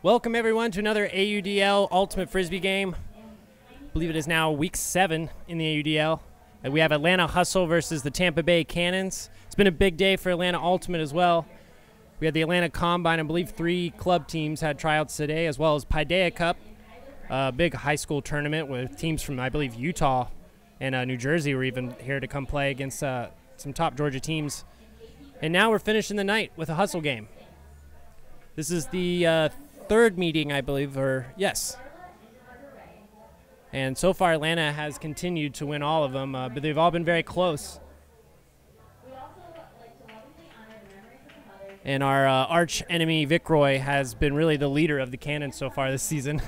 Welcome everyone to another AUDL Ultimate Frisbee game. I believe it is now week 7 in the AUDL. And we have Atlanta Hustle versus the Tampa Bay Cannons. It's been a big day for Atlanta Ultimate as well. We had the Atlanta Combine. I believe 3 club teams had tryouts today, as well as Paideia Cup, a big high school tournament with teams from, I believe, Utah and New Jersey were even here to come play against some top Georgia teams. And now we're finishing the night with a hustle game. This is the third meeting, I believe, or yes. And so far, Atlanta has continued to win all of them, but they've all been very close. And our arch enemy, Vic Roy, has been really the leader of the Cannons so far this season.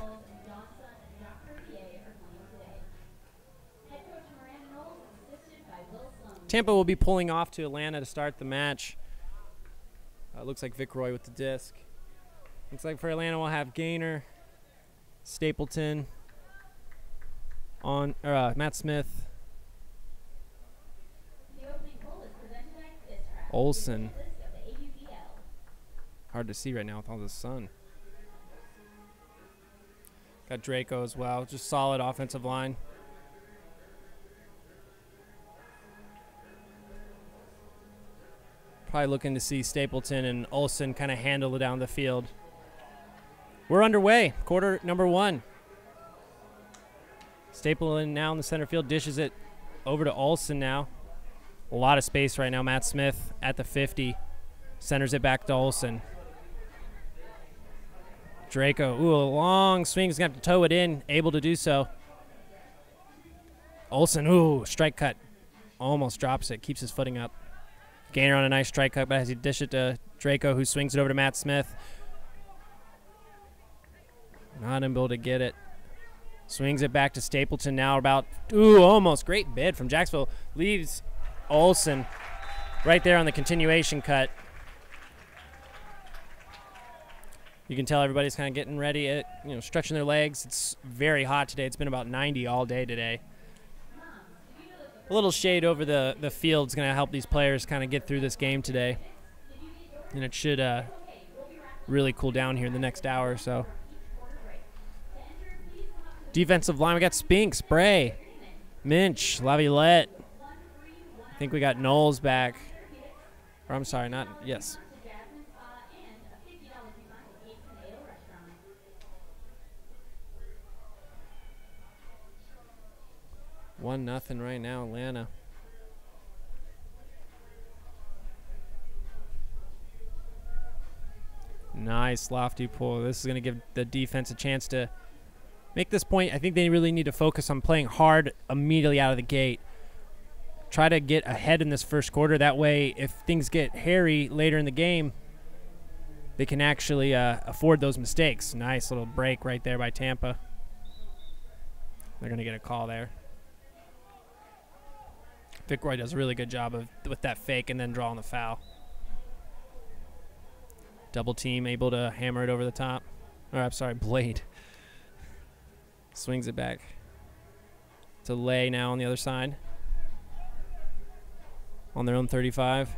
Tampa will be pulling off to Atlanta to start the match. Looks like Vic Roy with the disc. Looks like for Atlanta we'll have Gaynor, Stapleton, Matt Smith, Olsen. Hard to see right now with all the sun. Got Draco as well. Just solid offensive line. Probably looking to see Stapleton and Olsen kind of handle it down the field. We're underway, quarter number 1. Stapleton now in the center field, dishes it over to Olsen now. A lot of space right now. Matt Smith at the 50, centers it back to Olsen. Draco, ooh, a long swing, he's gonna have to toe it in, able to do so. Olsen, ooh, strike cut. Almost drops it, keeps his footing up. Gaynor on a nice strike cut, but as he dish it to Draco, who swings it over to Matt Smith. Not able to get it. Swings it back to Stapleton now about, ooh, almost. Great bid from Jacksonville. Leaves Olsen right there on the continuation cut. You can tell everybody's kind of getting ready, stretching their legs. It's very hot today. It's been about 90 all day today. A little shade over the field is going to help these players kind of get through this game today. And it should really cool down here in the next hour or so. Defensive line, we got Spinks, Bray, Minch, Laviolette. I think we got Knowles back. Or I'm sorry, not, yes. One nothing right now, Atlanta. Nice lofty pull. This is going to give the defense a chance to make this point. I think they really need to focus on playing hard immediately out of the gate. Try to get ahead in this first quarter. That way, if things get hairy later in the game, they can actually afford those mistakes. Nice little break right there by Tampa. They're going to get a call there. Vic Roy does a really good job with that fake and then drawing the foul. Double team, able to hammer it over the top. Or, I'm sorry, Blade. Swings it back to Lay now on the other side. On their own 35.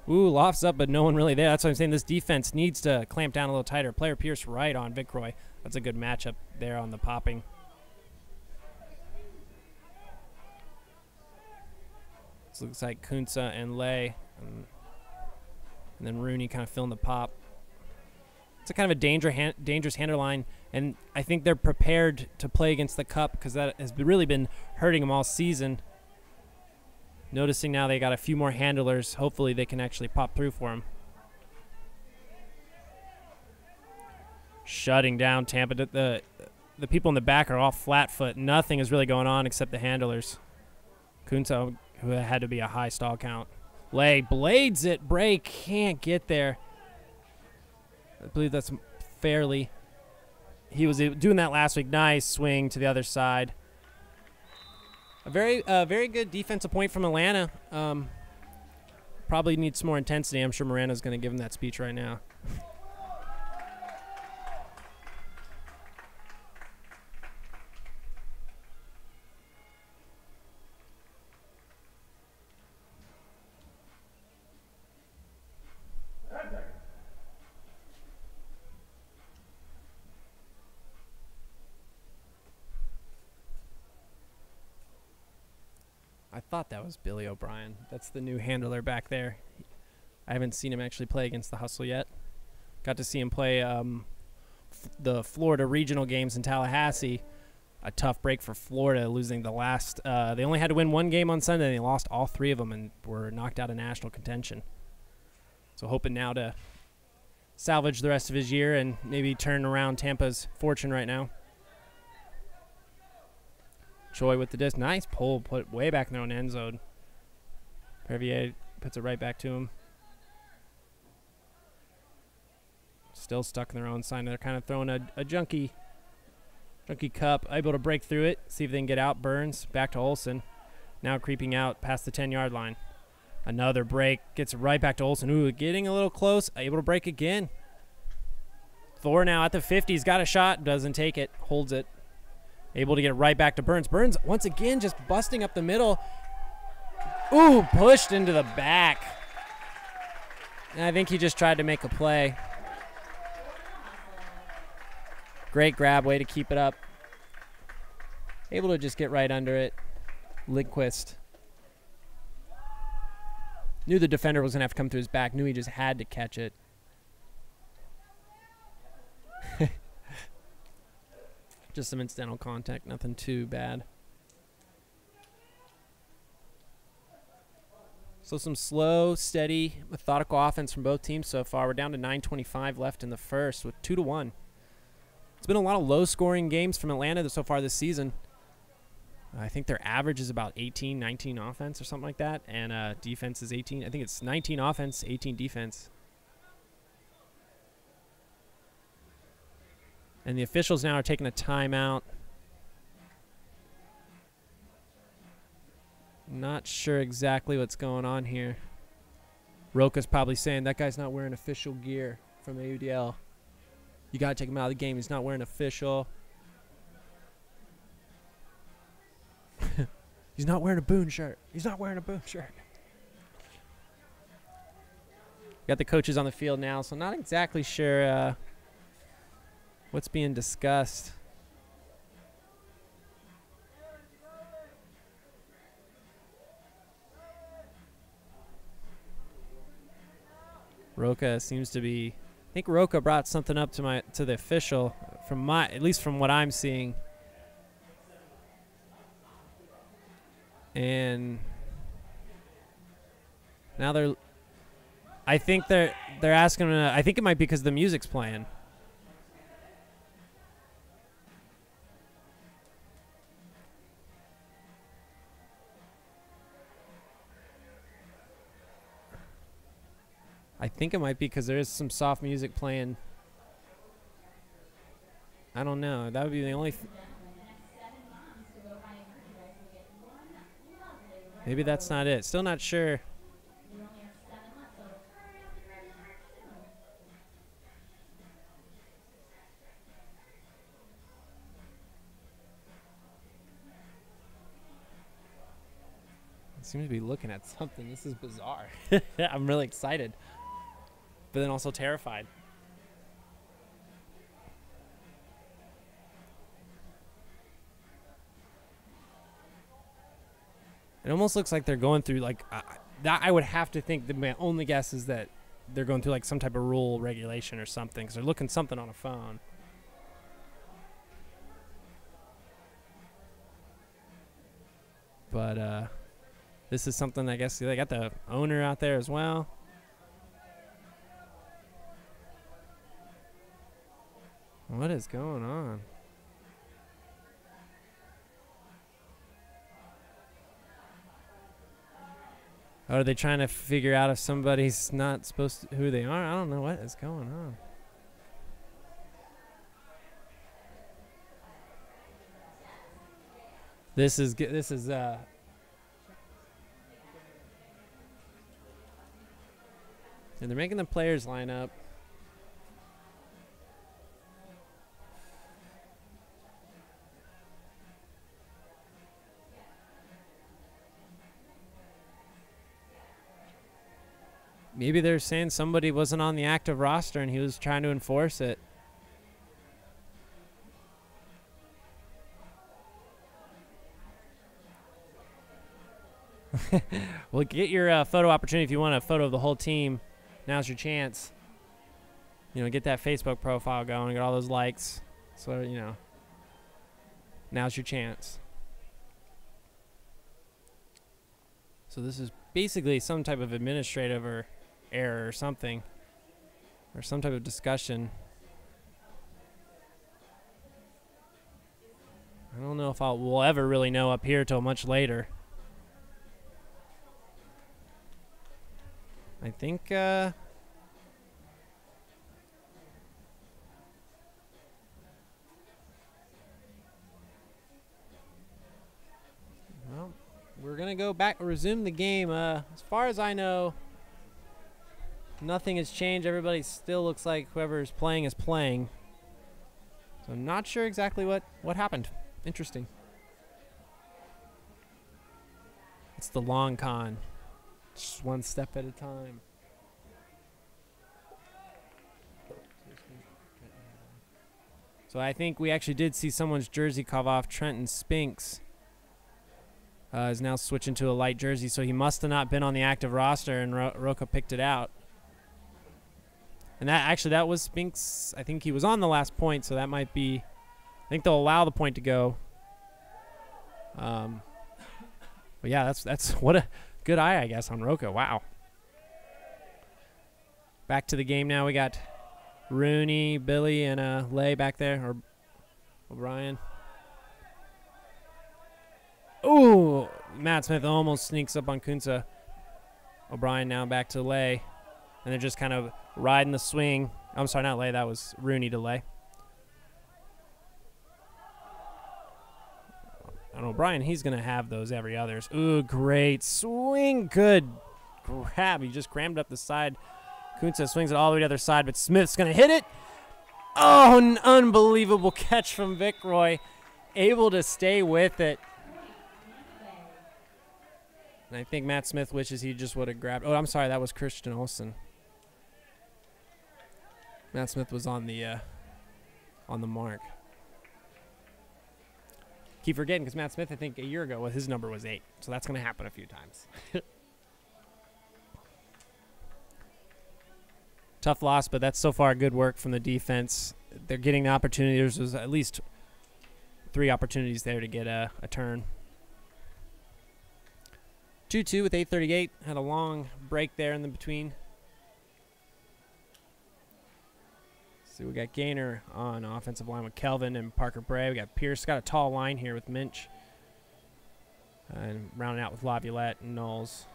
Ooh, lofts up, but no one really there. That's what I'm saying. This defense needs to clamp down a little tighter. Player Pierce right on Vic Roy. That's a good matchup there on the popping. This looks like Kunsa and Lay. And then Rooney kind of filling the pop. It's a kind of a dangerous hander line, and I think they're prepared to play against the cup because that has really been hurting them all season. Noticing now they got a few more handlers. Hopefully they can actually pop through for them. Shutting down Tampa. The people in the back are all flat foot. Nothing is really going on except the handlers. Kunsa, who had to be a high stall count. Lay blades it. Bray can't get there. I believe that's fairly. He was doing that last week. Nice swing to the other side. A very good defensive point from Atlanta. Probably needs some more intensity. I'm sure Miranda's going to give him that speech right now. I thought that was Billy O'Brien. That's the new handler back there. I haven't seen him actually play against the Hustle yet. Got to see him play the Florida regional games in Tallahassee. A tough break for Florida, losing the last. They only had to win one game on Sunday, and they lost all 3 of them and were knocked out of national contention. So hoping now to salvage the rest of his year and maybe turn around Tampa's fortune right now. Choi with the disc. Nice pull. Put it way back in their own end zone. Pervier puts it right back to him. Still stuck in their own sign. They're kind of throwing a junkie cup. Able to break through it. See if they can get out. Burns back to Olsen. Now creeping out past the 10-yard line. Another break. Gets right back to Olsen. Ooh, getting a little close. Able to break again. Thor now at the 50. He's got a shot. Doesn't take it. Holds it. Able to get it right back to Burns. Burns once again just busting up the middle. Ooh, pushed into the back. And I think he just tried to make a play. Great grab, way to keep it up. Able to just get right under it. Lidquist. Knew the defender was going to have to come through his back. Knew he just had to catch it. Just some incidental contact, nothing too bad. So some slow, steady, methodical offense from both teams so far. We're down to 9:25 left in the first with 2-1. It's been a lot of low-scoring games from Atlanta so far this season. I think their average is about 18, 19 offense or something like that, and defense is 18. I think it's 19 offense, 18 defense. And the officials now are taking a timeout. Not sure exactly what's going on here. Roka's probably saying that guy's not wearing official gear from AUDL. You got to take him out of the game. He's not wearing official. He's not wearing a Boone shirt. He's not wearing a Boone shirt. Got the coaches on the field now, so not exactly sure what's being discussed. Roka seems to be. I think Roka brought something up to the official at least from what I'm seeing. And now I think they're asking him. I think it might be because the music's playing. I think it might be because there is some soft music playing. I don't know. That would be the only. Maybe that's not it. Still not sure. I seem to be looking at something. This is bizarre. I'm really excited, but then also terrified. It almost looks like they're going through that. I would have to think that my only guess is that they're going through like some type of rule regulation or something because they're looking something on a phone. But this is something I guess they got the owner out there as well. What is going on? Are they trying to figure out if somebody's not supposed to, who they are? I don't know what is going on. This is and they're making the players line up. Maybe they're saying somebody wasn't on the active roster and he was trying to enforce it. Well, get your photo opportunity if you want a photo of the whole team. Now's your chance. You know, get that Facebook profile going, get all those likes. So, you know, now's your chance. So this is basically some type of administrative or error or something, or some type of discussion. I don't know if we'll ever really know up here till much later. I think well, we're gonna go back, resume the game. As far as I know, nothing has changed. Everybody still looks like whoever is playing. So I'm not sure exactly what happened. Interesting. It's the long con. Just one step at a time. So I think we actually did see someone's jersey come off. Trenton Spinks is now switching to a light jersey, so he must have not been on the active roster, and Roca picked it out. And that was Spinks. I think he was on the last point, so that might be. I think they'll allow the point to go. But yeah, that's what a good eye, I guess, on Roca. Wow. Back to the game now. We got Rooney, Billy, and Lay back there, or O'Brien. Ooh, Matt Smith almost sneaks up on Kunza. O'Brien now back to Lay, and they're just kind of riding the swing. I'm sorry, not Lay. That was Rooney to Lay. And O'Brien, he's going to have those every others. Ooh, great swing. Good grab. He just crammed up the side. Kunza swings it all the way to the other side, but Smith's going to hit it. Oh, an unbelievable catch from Vicroy. Able to stay with it. And I think Matt Smith wishes he just would have grabbed. Oh, I'm sorry. That was Christian Olsen. Matt Smith was on the mark. Keep forgetting because Matt Smith, I think a year ago, his number was 8. So that's going to happen a few times. Tough loss, but that's so far good work from the defense. They're getting the opportunity. There's at least 3 opportunities there to get a turn. 2-2 with 8:38. Had a long break there in the between. So we got Gaynor on offensive line with Kelvin and Parker Bray. We got Pierce. Got a tall line here with Minch. And rounding out with Laviolette and Knowles.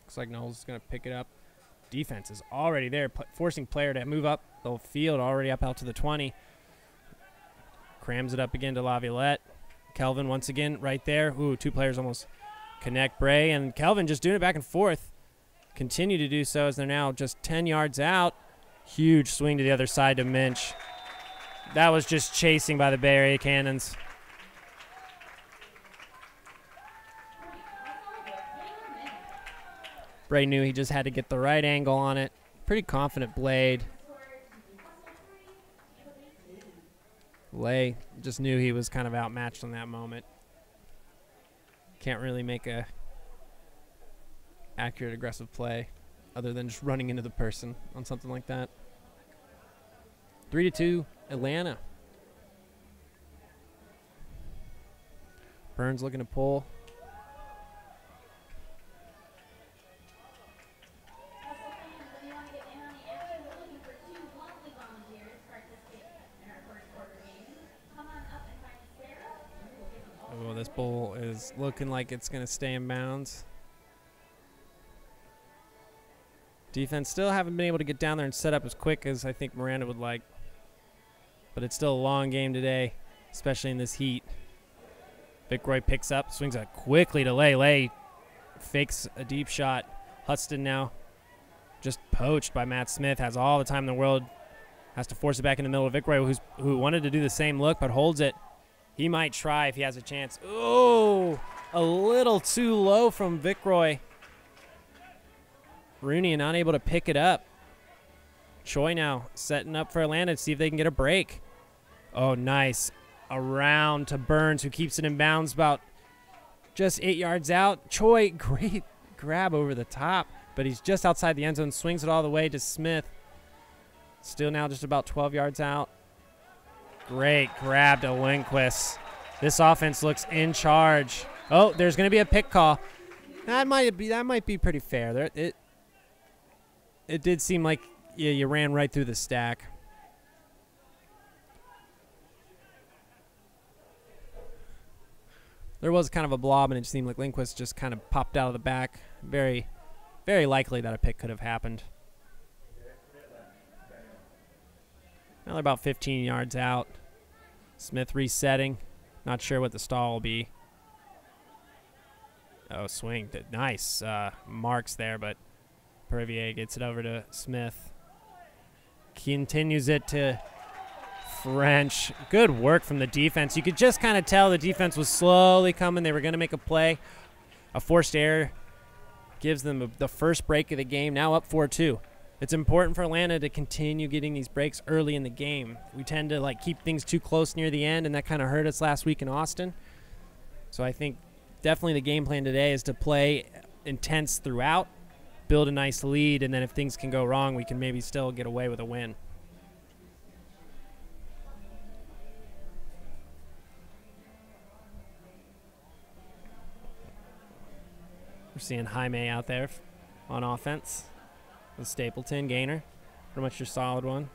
Looks like Knowles is going to pick it up. Defense is already there, forcing player to move up the field, already up out to the 20. Crams it up again to Laviolette. Kelvin once again right there. Ooh, 2 players almost connect. Bray and Kelvin just doing it back and forth. Continue to do so as they're now just 10 yards out. Huge swing to the other side to Minch. That was just chasing by the Bay Area Cannons. Bray knew he just had to get the right angle on it. Pretty confident blade. Lay just knew he was kind of outmatched on that moment. Can't really make a accurate, aggressive play other than just running into the person on something like that. 3-2, Atlanta. Burns looking to pull. Oh, this ball is looking like it's going to stay in bounds. Defense still haven't been able to get down there and set up as quick as I think Miranda would like. But it's still a long game today, especially in this heat. Vicroy picks up, swings it quickly to Lay. Lay fakes a deep shot. Huston now just poached by Matt Smith. Has all the time in the world. Has to force it back in the middle of Vicroy, who wanted to do the same look but holds it. He might try if he has a chance. Oh, a little too low from Vicroy. Rooney not able to pick it up. Choi now setting up for Atlanta to see if they can get a break. Oh, nice. around to Burns, who keeps it in bounds about just 8 yards out. Choi, great grab over the top, but he's just outside the end zone, swings it all the way to Smith. Still now just about 12 yards out. Great grab to Lindquist. This offense looks in charge. Oh, there's going to be a pick call. That might be pretty fair. It did seem like you ran right through the stack. There was kind of a blob, and it seemed like Lindquist just kind of popped out of the back. Very, very likely that a pick could have happened. Now they're about 15 yards out. Smith resetting. Not sure what the stall will be. Oh, swing. Nice marks there, but Pervier gets it over to Smith. Continues it to French. Good work from the defense. You could just kind of tell the defense was slowly coming. They were going to make a play. A forced error gives them the first break of the game. Now up 4-2. It's important for Atlanta to continue getting these breaks early in the game. We tend to keep things too close near the end, and that kind of hurt us last week in Austin. So I think definitely the game plan today is to play intense throughout, build a nice lead, and then if things can go wrong, we can maybe still get away with a win. We're seeing Jaime out there on offense. The Stapleton gainer, pretty much your solid one.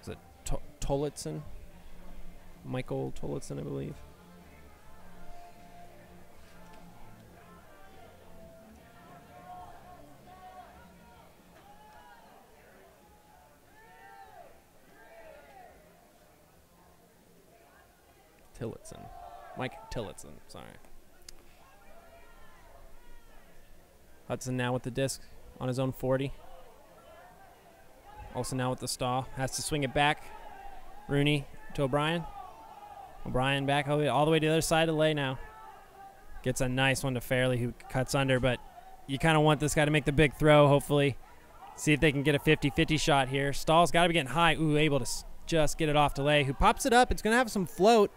Is it Tolitzen? Michael Tolitzen, I believe. Tillotson. Mike Tillotson, sorry. Hudson now with the disc on his own 40. Also now with the stall. Has to swing it back. Rooney to O'Brien. O'Brien back all the way to the other side of the lay now. Gets a nice one to Fairley, who cuts under, but you kind of want this guy to make the big throw, hopefully. See if they can get a 50-50 shot here. Stall's got to be getting high. Ooh, able to just get it off to Lay, who pops it up. It's going to have some float,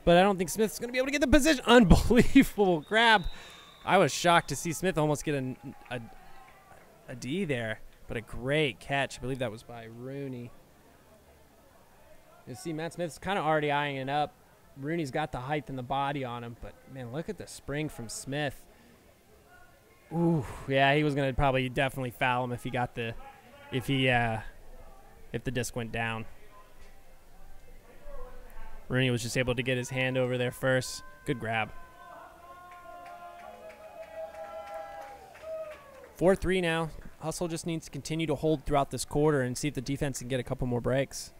but I don't think Smith's going to be able to get the position. Unbelievable grab. I was shocked to see Smith almost get a D there, but a great catch. I believe that was by Rooney. You see Matt Smith's kind of already eyeing it up. Rooney's got the height and the body on him, but, man, look at the spring from Smith. Ooh, yeah, he was going to probably definitely foul him if he got the – if the disc went down. Rooney was just able to get his hand over there first. Good grab. 4-3 now. Hustle just needs to continue to hold throughout this quarter and see if the defense can get a couple more breaks.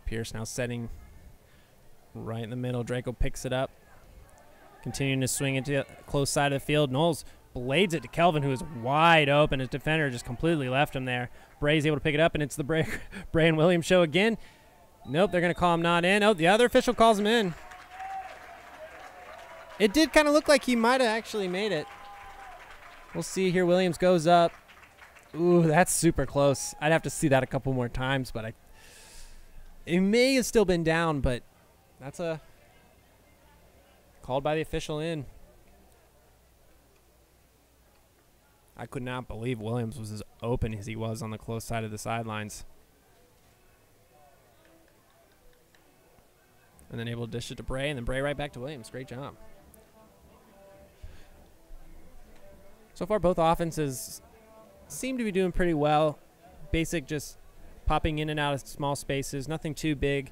Pierce now setting right in the middle. Draco picks it up. Continuing to swing into the close side of the field. Knowles blades it to Kelvin, who is wide open. His defender just completely left him there. Bray's able to pick it up, and it's the Bray and Williams show again. Nope, they're going to call him not in. Oh, the other official calls him in. It did kind of look like he might have actually made it. We'll see here. Williams goes up. Ooh, that's super close. I'd have to see that a couple more times, but it may have still been down, but that's a called by the official in. I could not believe Williams was as open as he was on the close side of the sidelines. And then able to dish it to Bray, and then Bray right back to Williams. Great job. So far, both offenses seem to be doing pretty well. Basic, just popping in and out of small spaces. Nothing too big.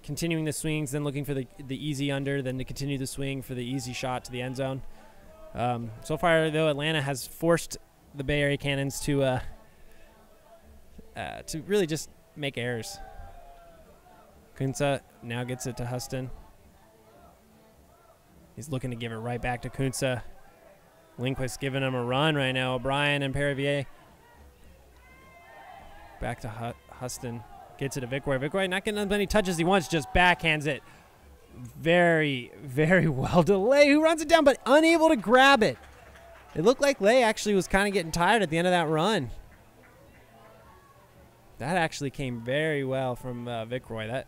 Continuing the swings, then looking for the easy under, then to continue the swing for the easy shot to the end zone. So far, though, Atlanta has forced the Bay Area Cannons to really just make errors. Kunsa now gets it to Huston. He's looking to give it right back to Kunsa. Lindquist giving him a run right now. O'Brien and Perivier. Back to Huston. Gets it to Vicroy. Vicroy not getting as many touches as he wants, just backhands it. Very, very well to Lay, who runs it down, but unable to grab it. It looked like Lay actually was kind of getting tired at the end of that run. That actually came very well from Vicroy.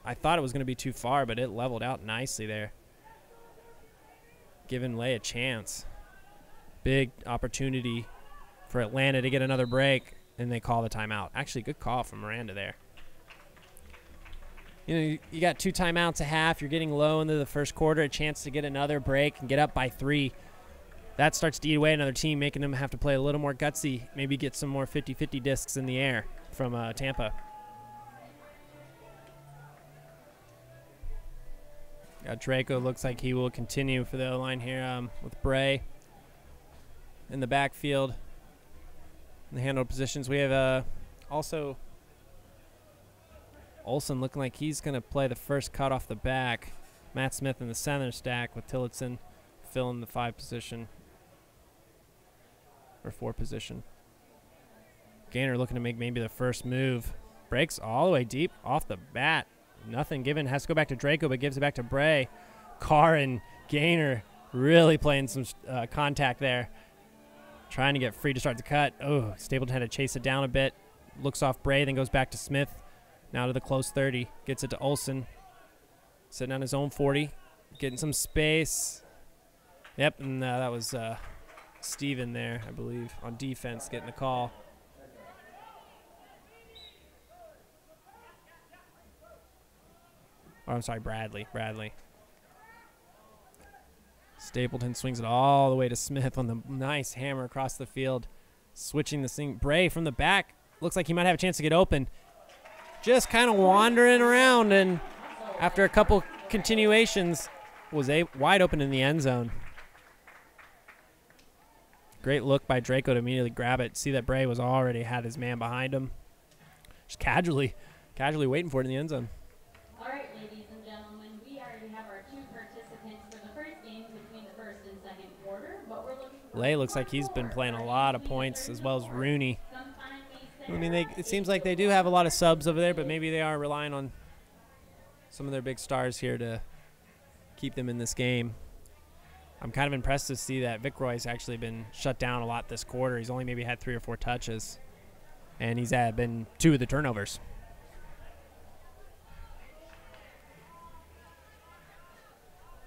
I thought it was going to be too far, but it leveled out nicely there. Giving Lay a chance. Big opportunity for Atlanta to get another break, and they call the timeout. Actually, good call from Miranda there. You know, you got 2 timeouts a half. You're getting low into the first quarter, a chance to get another break and get up by 3. That starts to eat away another team, making them have to play a little more gutsy, maybe get some more 50-50 discs in the air from Tampa. Draco looks like he will continue for the O-line here with Bray in the backfield. In the handle positions, we have also Olsen looking like he's going to play the first cut off the back. Matt Smith in the center stack with Tillotson filling the 5 position. Or 4 position. Gainer looking to make maybe the first move. Breaks all the way deep off the bat. Nothing given. Has to go back to Draco, but gives it back to Bray. Carr and Gainer really playing some contact there. Trying to get free to start the cut. Oh, Stapleton had to chase it down a bit. Looks off Bray, then goes back to Smith. Now to the close 30. Gets it to Olsen. Sitting on his own 40. Getting some space. Yep, and that was Steven there, I believe, on defense, getting the call. Oh, I'm sorry, Bradley. Stapleton swings it all the way to Smith on the nice hammer across the field. Switching the thing. Bray from the back. Looks like he might have a chance to get open. Just kind of wandering around, and after a couple continuations, was wide open in the end zone. Great look by Draco to immediately grab it. See that Bray was already had his man behind him. Just casually waiting for it in the end zone. All right, ladies and gentlemen, we already have our 2 participants for the first game between the first and second quarter, but we're looking for Lay looks like he's been playing a lot of points, as well as Rooney. I mean, it seems like they do have a lot of subs over there, but maybe they are relying on some of their big stars here to keep them in this game. I'm kind of impressed to see that Vicroy's actually been shut down a lot this quarter. He's only maybe had 3 or 4 touches, and he's been 2 of the turnovers.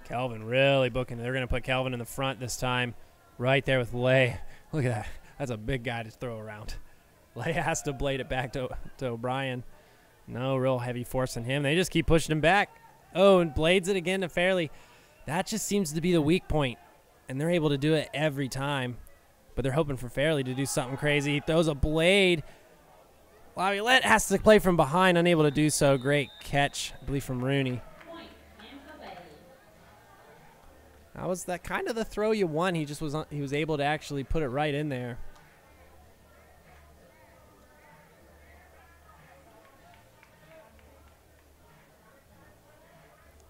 Kelvin really booking. They're going to put Kelvin in the front this time, right there with Lay. Look at that. That's a big guy to throw around. Lay has to blade it back to O'Brien. No real heavy force on him. They just keep pushing him back. Oh, and blades it again to Fairley. That just seems to be the weak point, and they're able to do it every time. But they're hoping for Fairley to do something crazy. He throws a blade. Laviolette has to play from behind, unable to do so. Great catch, I believe, from Rooney. That was that kind of the throw you won. He was able to actually put it right in there.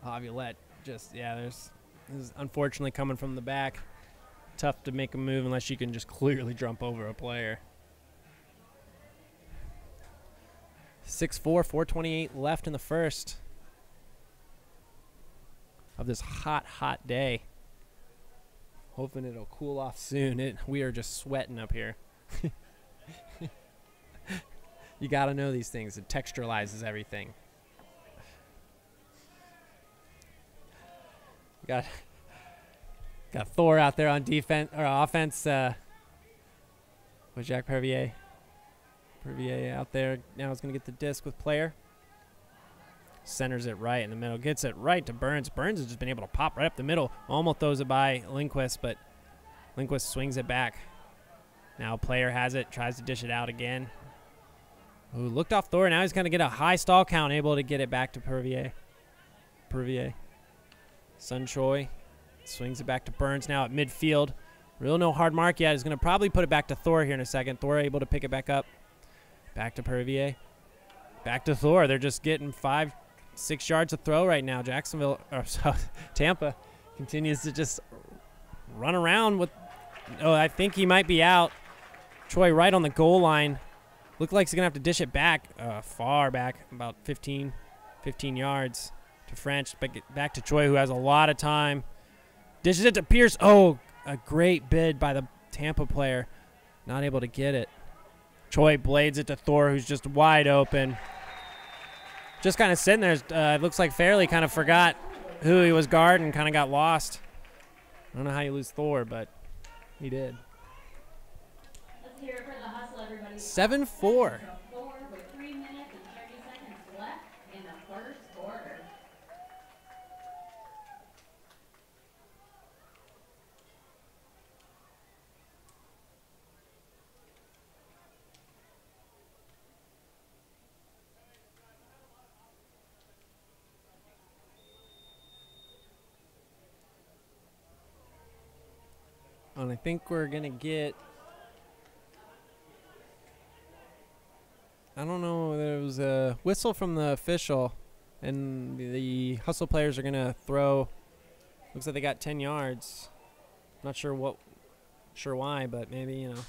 Laviolette this is unfortunately coming from the back. Tough to make a move unless you can just clearly jump over a player. 6-4, 4:28 left in the first of this hot day. Hoping it'll cool off soon. We are just sweating up here. You got to know these things. It texturalizes everything. Got Thor out there on defense or offense with Jacques Pervier. Pervier out there now is going to get the disc with player. Centers it right in the middle. Gets it right to Burns. Burns has just been able to pop right up the middle. Almost throws it by Lindquist, but Lindquist swings it back. Now player has it. Tries to dish it out again. Ooh, looked off Thor. Now he's going to get a high stall count. Able to get it back to Pervier. Sun Choi swings it back to Burns now at midfield. Real no hard mark yet. He's going to probably put it back to Thor here in a second. Thor able to pick it back up. Back to Pervier. Back to Thor. They're just getting 5-6 yards to throw right now. Tampa continues to just run around with Oh, I think he might be out. Troy right on the goal line. Looked like he's going to have to dish it back, far back, about 15 yards to French. Back to Troy, who has a lot of time. Dishes it to Pierce. Oh, a great bid by the Tampa player. Not able to get it. Troy blades it to Thor, who's just wide open. Just kind of sitting there. It looks like Fairley kind of forgot who he was guarding, kind of got lost. I don't know how you lose Thor, but he did. Let's hear it for the hustle, everybody. 7-4. 4 with 3 minutes and 30 seconds left in the first quarter. And I think we're going to get, I don't know, there was a whistle from the official, and the hustle players are going to throw. Looks like they got 10 yards. Not sure why, but maybe, you know,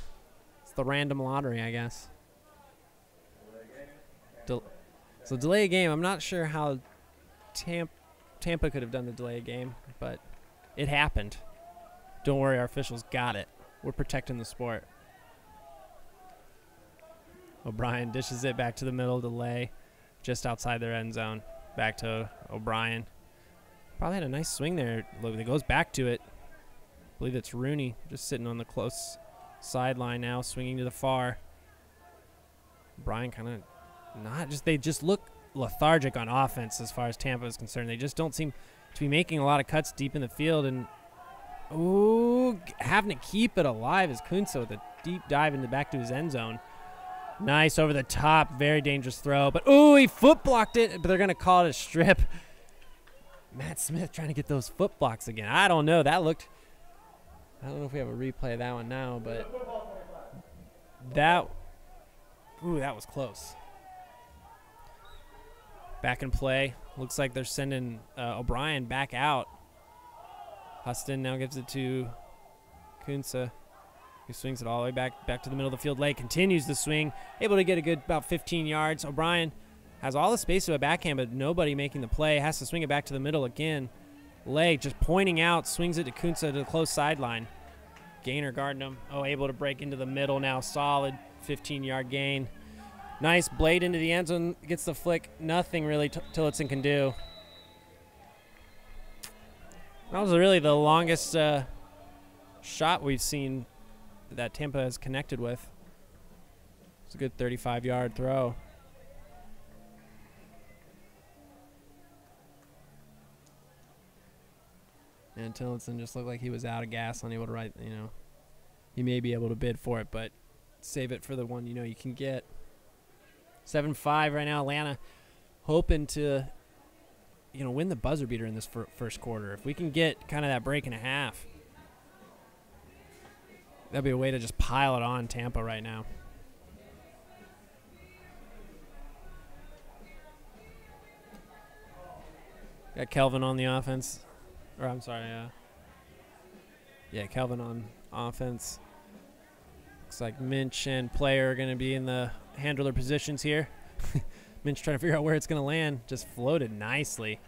it's the random lottery, I guess. So delay a game. I'm not sure how Tampa could have done the delay a game, but it happened. Don't worry, our officials got it. We're protecting the sport. O'Brien dishes it back to the middle, delay, just outside their end zone. Back to O'Brien. Probably had a nice swing there. Look, it goes back to it. I believe it's Rooney just sitting on the close sideline now, swinging to the far. O'Brien kind of they just look lethargic on offense as far as Tampa is concerned. They just don't seem to be making a lot of cuts deep in the field, and ooh, having to keep it alive is Kunze with a deep dive in the back to his end zone. Nice over the top, very dangerous throw. But ooh, he foot blocked it, but they're going to call it a strip. Matt Smith trying to get those foot blocks again. I don't know. I don't know if we have a replay of that one now, but that was close. Back in play. Looks like they're sending O'Brien back out. Huston now gives it to Kunze, who swings it all the way back to the middle of the field. Lay continues the swing, able to get a good about 15 yards. O'Brien has all the space to a backhand, but nobody making the play. Has to swing it back to the middle again. Lay just pointing out, swings it to Kunze to the close sideline. Gainer guarding him. Oh, able to break into the middle now. Solid 15-yard gain. Nice blade into the end zone. Gets the flick. Nothing really Tillotson can do. That was really the longest shot we've seen that Tampa has connected with. It's a good 35-yard throw. And Tillotson just looked like he was out of gas, unable to write, he may be able to bid for it, but save it for the one you can get. 7-5 right now. Atlanta hoping to win the buzzer beater in this first quarter. If we can get kind of that break and a half, that'd be a way to just pile it on Tampa right now. Got Kelvin on the offense. Or I'm sorry, Kelvin on offense. Looks like Minch and Player are going to be in the handler positions here. Minch trying to figure out where it's going to land. Just floated nicely.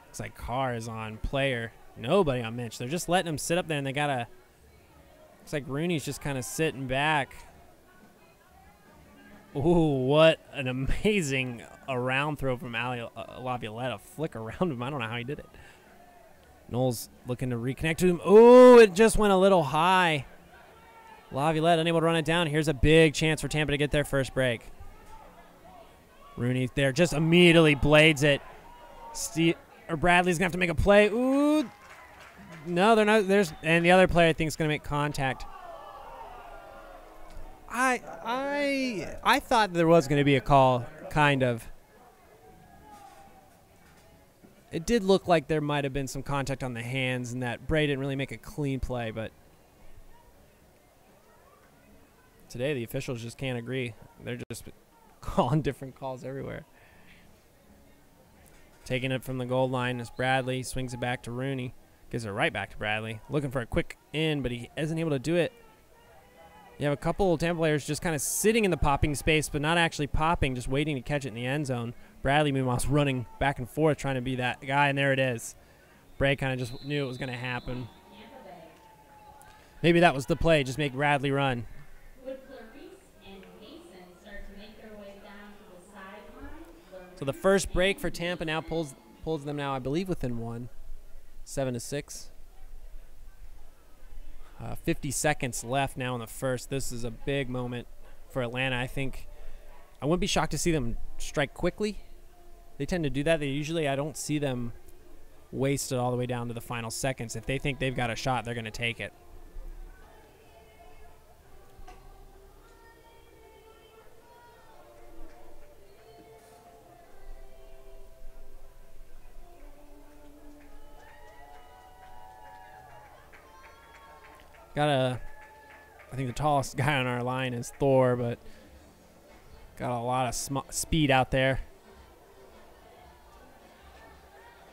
Looks like Carr is on Player. Nobody on Minch. They're just letting him sit up there, and they got to... Looks like Rooney's just kind of sitting back. Ooh, what an amazing around throw from Laviolette. A flick around him. I don't know how he did it. Knowles looking to reconnect to him. Ooh, it just went a little high. Laviolette unable to run it down. Here's a big chance for Tampa to get their first break. Rooney there just immediately blades it. Bradley's going to have to make a play. Ooh. No, they're not. And the other player I think is going to make contact. I thought there was going to be a call, kind of. It did look like there might have been some contact on the hands and that Bray didn't really make a clean play, but today the officials just can't agree. They're just calling different calls everywhere. Taking it from the goal line is Bradley. Swings it back to Rooney. Gives it right back to Bradley. Looking for a quick in, but he isn't able to do it. You have a couple of Tampa players just kind of sitting in the popping space, but not actually popping, just waiting to catch it in the end zone. Bradley, meanwhile, is running back and forth, trying to be that guy, and there it is. Bray kind of just knew it was going to happen. Maybe that was the play, just make Bradley run. So the first break for Tampa now pulls them now, I believe, within 1, 7-6. 50 seconds left now in the first. This is a big moment for Atlanta. I wouldn't be shocked to see them strike quickly. They tend to do that. I don't see them waste it all the way down to the final seconds. If they think they've got a shot, they're going to take it. I think the tallest guy on our line is Thor, but got a lot of speed out there.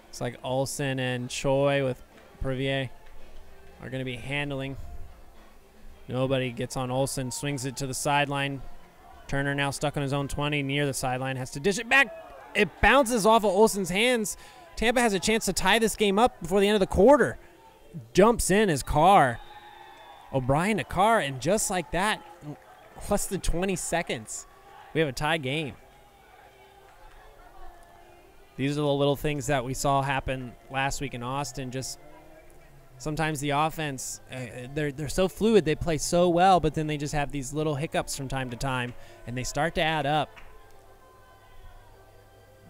It's like Olsen and Choi with Previer are going to be handling. Nobody gets on Olsen, swings it to the sideline. Turner now stuck on his own 20 near the sideline, has to dish it back. It bounces off of Olsen's hands. Tampa has a chance to tie this game up before the end of the quarter. Jumps in his car. O'Brien to Carr, and just like that, less than 20 seconds, we have a tie game. These are the little things that we saw happen last week in Austin. Just sometimes the offense, they're so fluid, they play so well, but then they just have these little hiccups from time to time, and they start to add up.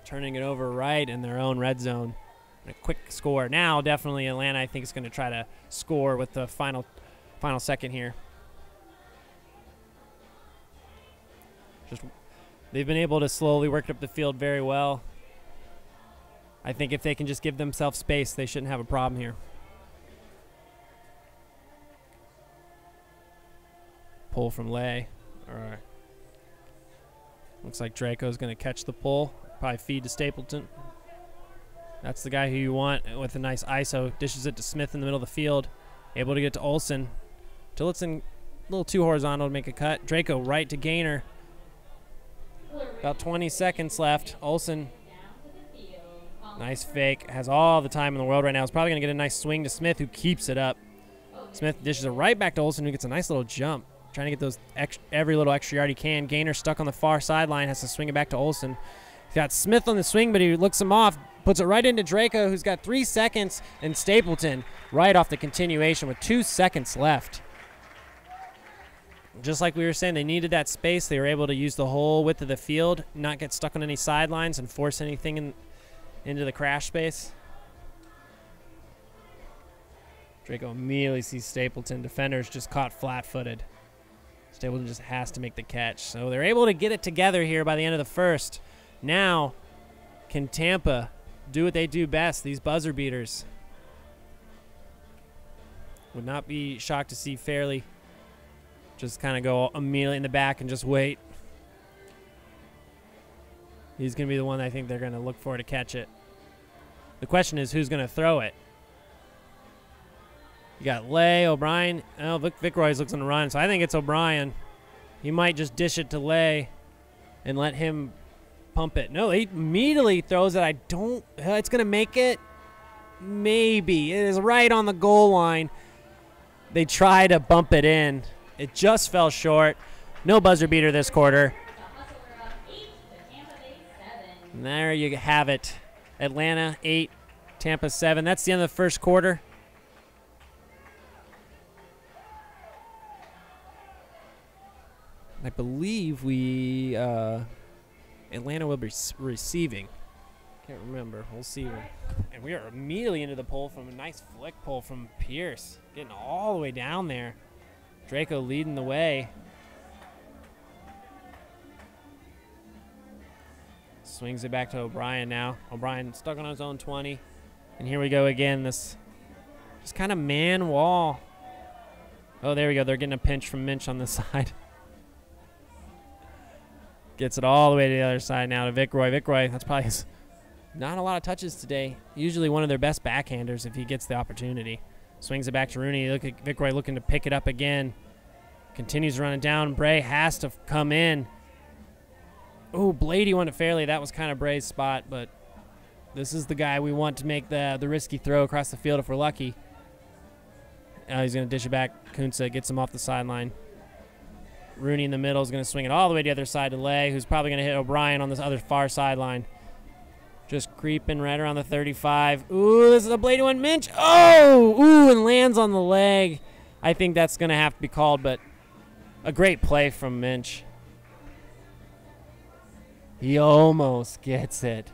Turning it over right in their own red zone. A quick score. Now, definitely Atlanta, I think, is going to try to score with the final second here. They've been able to slowly work up the field very well. I think if they can just give themselves space, they shouldn't have a problem here. Pull from Lay. All right. Looks like Draco's going to catch the pull. Probably feed to Stapleton. That's the guy who you want with a nice ISO. Dishes it to Smith in the middle of the field. Able to get to Olsen. Tillotson a little too horizontal to make a cut. Draco right to Gaynor. About 20 seconds left. Olsen, nice fake. Has all the time in the world right now. Is probably going to get a nice swing to Smith, who keeps it up. Smith dishes it right back to Olsen, who gets a nice little jump. Trying to get those every little extra yard he can. Gaynor stuck on the far sideline. Has to swing it back to Olsen. He's got Smith on the swing, but he looks him off. Puts it right into Draco, who's got 3 seconds. And Stapleton right off the continuation with 2 seconds left. Just like we were saying, they needed that space. They were able to use the whole width of the field, not get stuck on any sidelines and force anything into the crash space. Draco immediately sees Stapleton. Defenders just caught flat-footed. Stapleton just has to make the catch. So they're able to get it together here by the end of the first. Now, can Tampa do what they do best, these buzzer beaters? Would not be shocked to see Fairley just kind of go immediately in the back and just wait. He's going to be the one I think they're going to look for to catch it. The question is, who's going to throw it? You got Lay, O'Brien. Oh, Vic Roy's looks on the run, so I think it's O'Brien. He might just dish it to Lay and let him pump it. No, he immediately throws it. It's going to make it. Maybe. It is right on the goal line. They try to bump it in. It just fell short. No buzzer beater this quarter. And there you have it. Atlanta 8, Tampa 7. That's the end of the first quarter. I believe Atlanta will be receiving. Can't remember. We'll see. And we are immediately into the pull from a nice flick pull from Pierce. Getting all the way down there. Draco leading the way. Swings it back to O'Brien now. O'Brien stuck on his own 20. And here we go again. This just kind of man wall. Oh, there we go. They're getting a pinch from Minch on the side. Gets it all the way to the other side now to Vic Roy. Vic Roy, that's probably his Not a lot of touches today. Usually one of their best backhanders if he gets the opportunity. Swings it back to Rooney. Look at Vic Roy looking to pick it up again. Continues running down. Bray has to come in. Oh, Blady won it fairly. That was kind of Bray's spot, but this is the guy we want to make the risky throw across the field if we're lucky. He's going to dish it back. Kunsa gets him off the sideline. Rooney in the middle is going to swing it all the way to the other side to Lay, who's probably going to hit O'Brien on this other far sideline. Just creeping right around the 35. Ooh, this is a Blady one. Minch. Oh! Ooh, and lands on the leg. I think that's going to have to be called, but a great play from Minch. He almost gets it.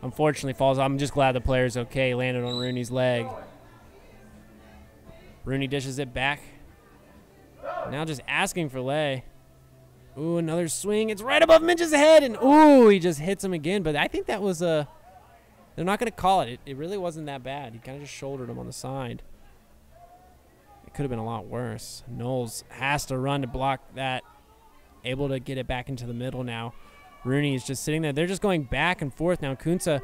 Unfortunately falls. I'm just glad the player's okay. Landed on Rooney's leg. Rooney dishes it back. Now just asking for Lay. Ooh, another swing. It's right above Minch's head, and ooh, he just hits him again. But I think that was a... They're not going to call it. It really wasn't that bad. He kind of just shouldered him on the side. It could have been a lot worse. Knowles has to run to block that. Able to get it back into the middle now. Rooney is just sitting there. They're just going back and forth now. Kunsa,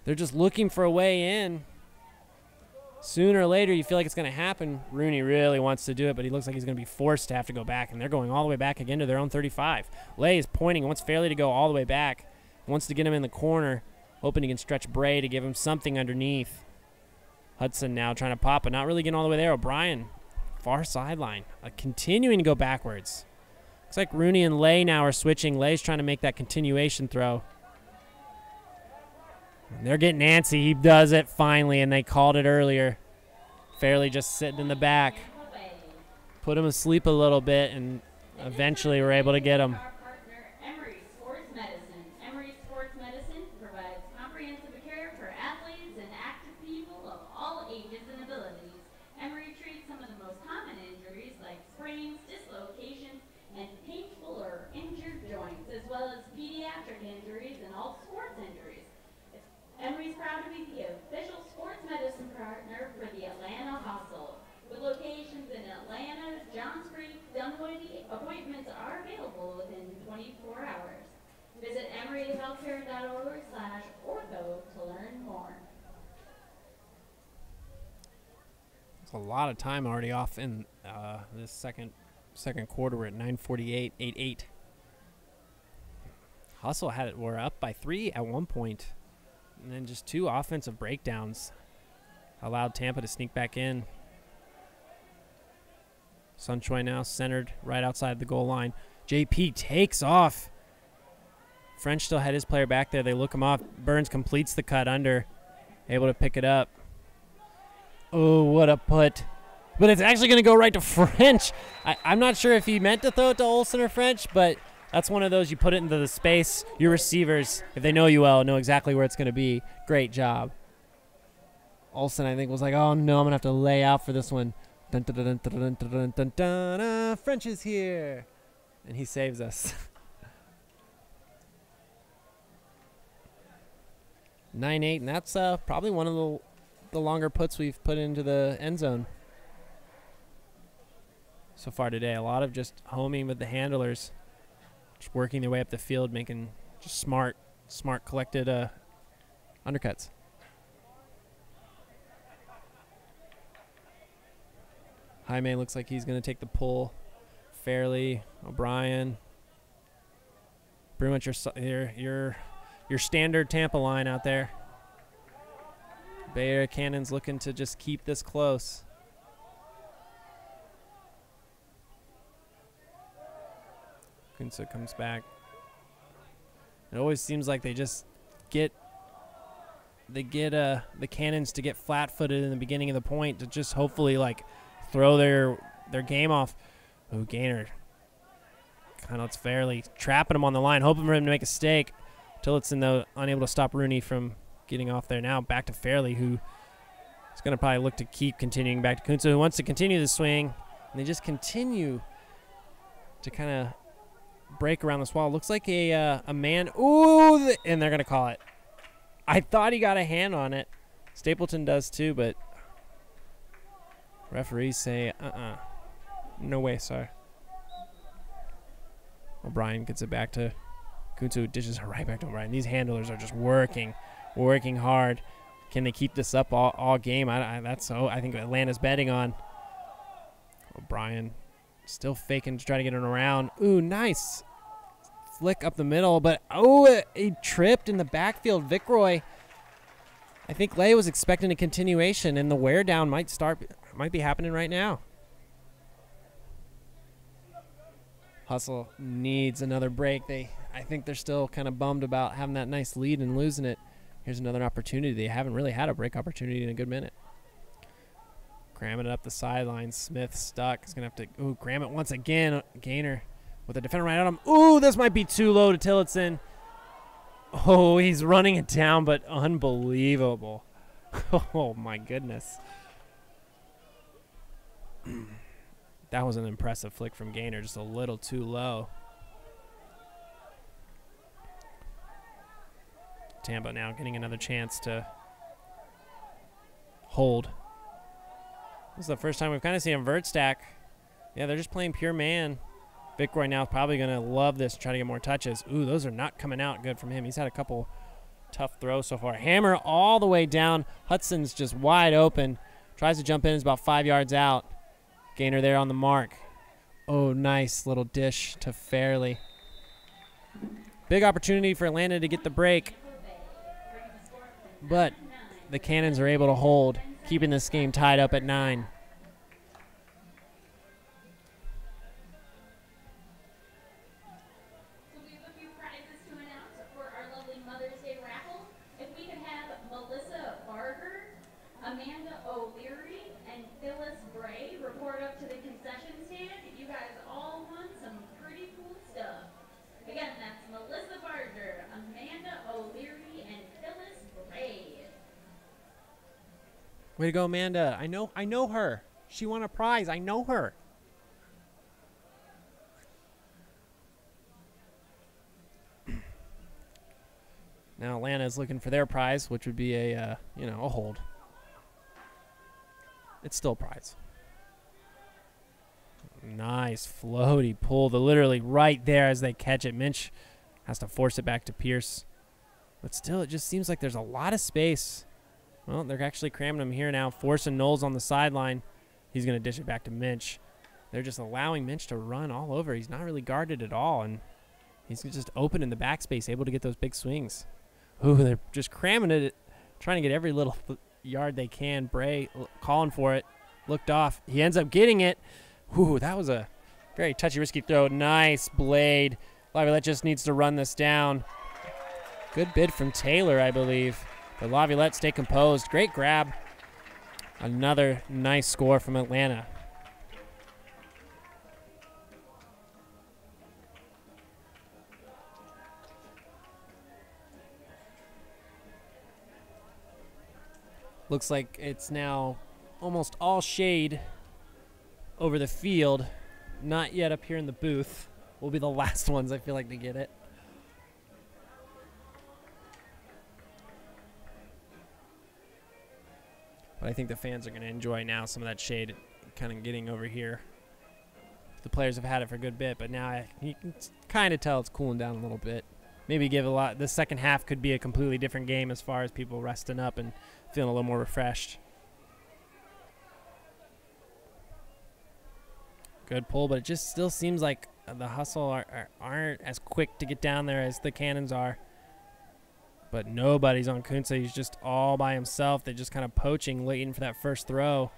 they're just looking for a way in. Sooner or later, you feel like it's going to happen. Rooney really wants to do it, but he looks like he's going to be forced to have to go back, and they're going all the way back again to their own 35. Lay is pointing, wants Fairley to go all the way back, wants to get him in the corner, hoping he can stretch Bray to give him something underneath. Hudson now trying to pop, but not really getting all the way there. O'Brien, far sideline, continuing to go backwards. Looks like Rooney and Lay now are switching. Lay's trying to make that continuation throw. And they're getting antsy. He does it finally, and they called it earlier. Fairley just sitting in the back. Put him asleep a little bit, and eventually we're able to get him. Emory Sports Medicine. Emory Sports Medicine provides comprehensive care for athletes and active people of all ages and abilities. Emory treats some of the most common injuries like sprains, dislocations, and painful or injured joints, as well as pediatric injuries and all sports injuries. Emory's proud to be the official sports medicine partner for the Atlanta Hustle. With locations in Atlanta, Johns Creek, Dunwoody, appointments are available within 24 hours. Visit emoryhealthcare.org/ortho to learn more. It's a lot of time already off in this second quarter. We're at 9:48, 8-8. Hustle we're up by 3 at one point. And then just 2 offensive breakdowns allowed Tampa to sneak back in. Sunshine now centered right outside the goal line. JP takes off. French still had his player back there. They look him off. Burns completes the cut under. Able to pick it up. Oh, what a put. But it's actually going to go right to French. I'm not sure if he meant to throw it to Olsen or French, but that's one of those you put it into the space. Your receivers, if they know you well, know exactly where it's going to be. Great job. Olsen, I think, was like, oh, no, I'm going to have to lay out for this one. Dun, dun, dun, dun, dun, dun, dun, dun, dun, dun. French is here. And he saves us. 9-8, and that's probably one of the longer puts we've put into the end zone so far today. A lot of just homing with the handlers. Just working their way up the field, making just smart collected undercuts. Jaime looks like he's going to take the pull. Fairley, O'Brien. Pretty much your standard Tampa line out there. Bay Area Cannons looking to just keep this close. Kunsa comes back. It always seems like they just get the Cannons to get flat-footed in the beginning of the point to just hopefully like throw their game off. Oh, Gaynor kind of lets Fairley trapping him on the line, hoping for him to make a mistake. Tillotson, though, unable to stop Rooney from getting off there. Now back to Fairley, who is going to probably look to keep continuing back to Kunsa, who wants to continue the swing. And they just continue to kind of break around this wall. Looks like a man. Ooh, and they're going to call it. I thought he got a hand on it. Stapleton does too, but referees say, no way, sir. O'Brien gets it back to Kunzu dishes her right back to O'Brien. These handlers are just working hard. Can they keep this up all game? I think Atlanta's betting on. O'Brien still faking to try to get it around. Ooh, nice flick up the middle, but he tripped in the backfield. Vicroy, I think Leia was expecting a continuation, and the wear down might be happening right now. Hustle needs another break. I think they're still kind of bummed about having that nice lead and losing it. Here's another opportunity. They haven't really had a break opportunity in a good minute. Cramming it up the sideline. Smith stuck. He's going to have to cram it once again. Gainer with a defender right on him. Ooh, this might be too low to Tillotson. Oh, he's running it down, but unbelievable. Oh, my goodness. That was an impressive flick from Gainer, just a little too low. Tampa now getting another chance to hold. This is the first time we've kind of seen a vert stack. Yeah, they're just playing pure man. Vicroy now is probably going to love this, try to get more touches. Ooh, those are not coming out good from him. He's had a couple tough throws so far. Hammer all the way down. Hudson's just wide open. Tries to jump in, is about 5 yards out. Gainer there on the mark. Oh, nice little dish to Fairley. Big opportunity for Atlanta to get the break. But the Cannons are able to hold, keeping this game tied up at 9. So we have a few prizes to announce for our lovely Mother's Day raffle. If we could have Melissa Barger, Amanda O'Leary, and Phyllis Bray report up to the concession stand. You guys all won some pretty cool stuff. Again, that's Melissa Barger, Amanda O'Leary, and Phyllis Bray. Way to go, Amanda. I know her. She won a prize. I know her. Now Atlanta is looking for their prize, which would be a hold. It's still a prize. Nice floaty pull. Literally right there as they catch it. Minch has to force it back to Pierce. But still, it just seems like there's a lot of space. Well, they're actually cramming him here now, forcing Knowles on the sideline. He's going to dish it back to Minch. They're just allowing Minch to run all over. He's not really guarded at all, and he's just open in the backspace, able to get those big swings. Ooh, they're just cramming it, trying to get every little yard they can. Bray calling for it, looked off. He ends up getting it. Ooh, that was a very touchy, risky throw. Nice blade. Laviolette just needs to run this down. Good bid from Taylor, I believe. But Laviolette stay composed. Great grab. Another nice score from Atlanta. Looks like it's now almost all shade over the field. Not yet up here in the booth. We'll be the last ones, I feel like, to get it. But I think the fans are going to enjoy now some of that shade kind of getting over here. The players have had it for a good bit, but now you can kind of tell it's cooling down a little bit. Maybe give a lot. The second half could be a completely different game as far as people resting up and feeling a little more refreshed. Good pull, but it just still seems like the Hustle aren't as quick to get down there as the Cannons are. But nobody's on Kunze. He's just all by himself. They're just kind of poaching, waiting for that first throw.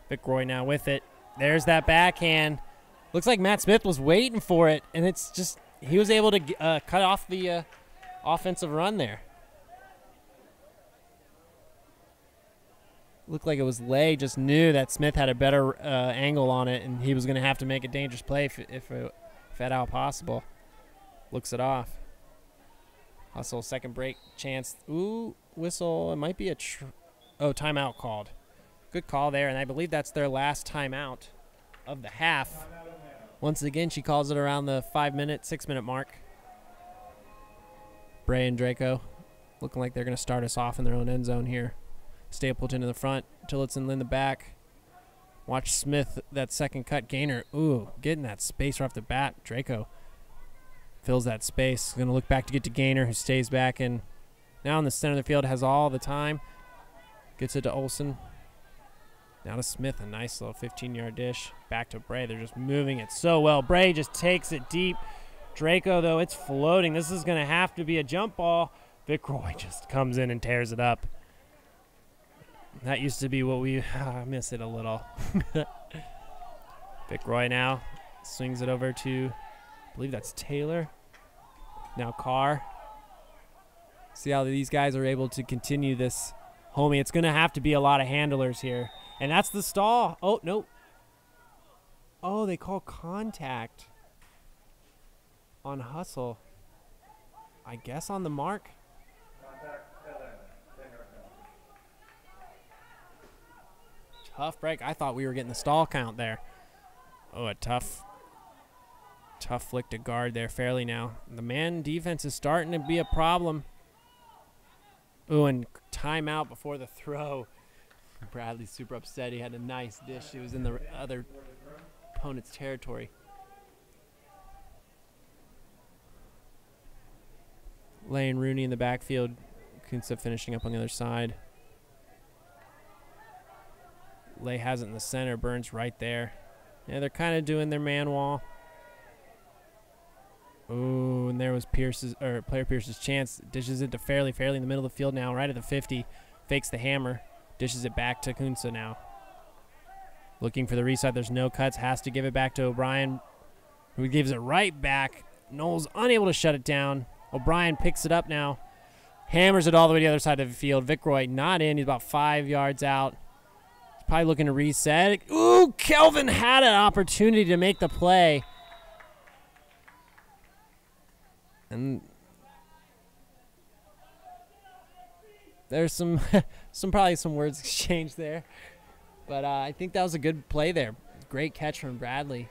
Vicroy now with it. There's that backhand. Looks like Matt Smith was waiting for it, and it's just he was able to cut off the offensive run there. Looked like it was Lay just knew that Smith had a better angle on it, and he was going to have to make a dangerous play if at all possible. Looks it off. Hustle, second break chance. Ooh, whistle. It might be a timeout called. Good call there, and I believe that's their last timeout of the half. Once again, she calls it around the 6-minute mark. Bray and Draco looking like they're going to start us off in their own end zone here. Stapleton in the front, Tillotson in the back. Watch Smith, that second cut. Gainer, ooh, getting that space right off the bat. Draco Fills that space. Going to look back to get to Gaynor, who stays back in. Now in the center of the field, has all the time. Gets it to Olsen. Now to Smith, a nice little 15-yard dish. Back to Bray. They're just moving it so well. Bray just takes it deep. Draco, though, it's floating. This is going to have to be a jump ball. Vickroy just comes in and tears it up. That used to be what we miss it a little. Vickroy now swings it over to, I believe that's Taylor. Now Carr. See how these guys are able to continue this. Homie, it's going to have to be a lot of handlers here. And that's the stall. Oh, no. Oh, they call contact on Hustle. I guess on the mark. Tough break. I thought we were getting the stall count there. Oh, a tough flick to guard there fairly now. The man defense is starting to be a problem. Oh, and timeout before the throw. Bradley's super upset. He had a nice dish. He was in the other opponent's territory. Lane Rooney in the backfield. Kunsa finishing up on the other side. Lay has it in the center. Burns right there. Yeah, they're kind of doing their man wall. Oh, and there was player Pierce's chance. Dishes it to Fairley. Fairley in the middle of the field now, right at the 50. Fakes the hammer. Dishes it back to Kunsa now. Looking for the reset. There's no cuts. Has to give it back to O'Brien, who gives it right back. Knowles unable to shut it down. O'Brien picks it up now. Hammers it all the way to the other side of the field. Vickroy not in. He's about 5 yards out. He's probably looking to reset. Ooh, Kelvin had an opportunity to make the play. And there's probably some words exchanged there. But I think that was a good play there. Great catch from Bradley.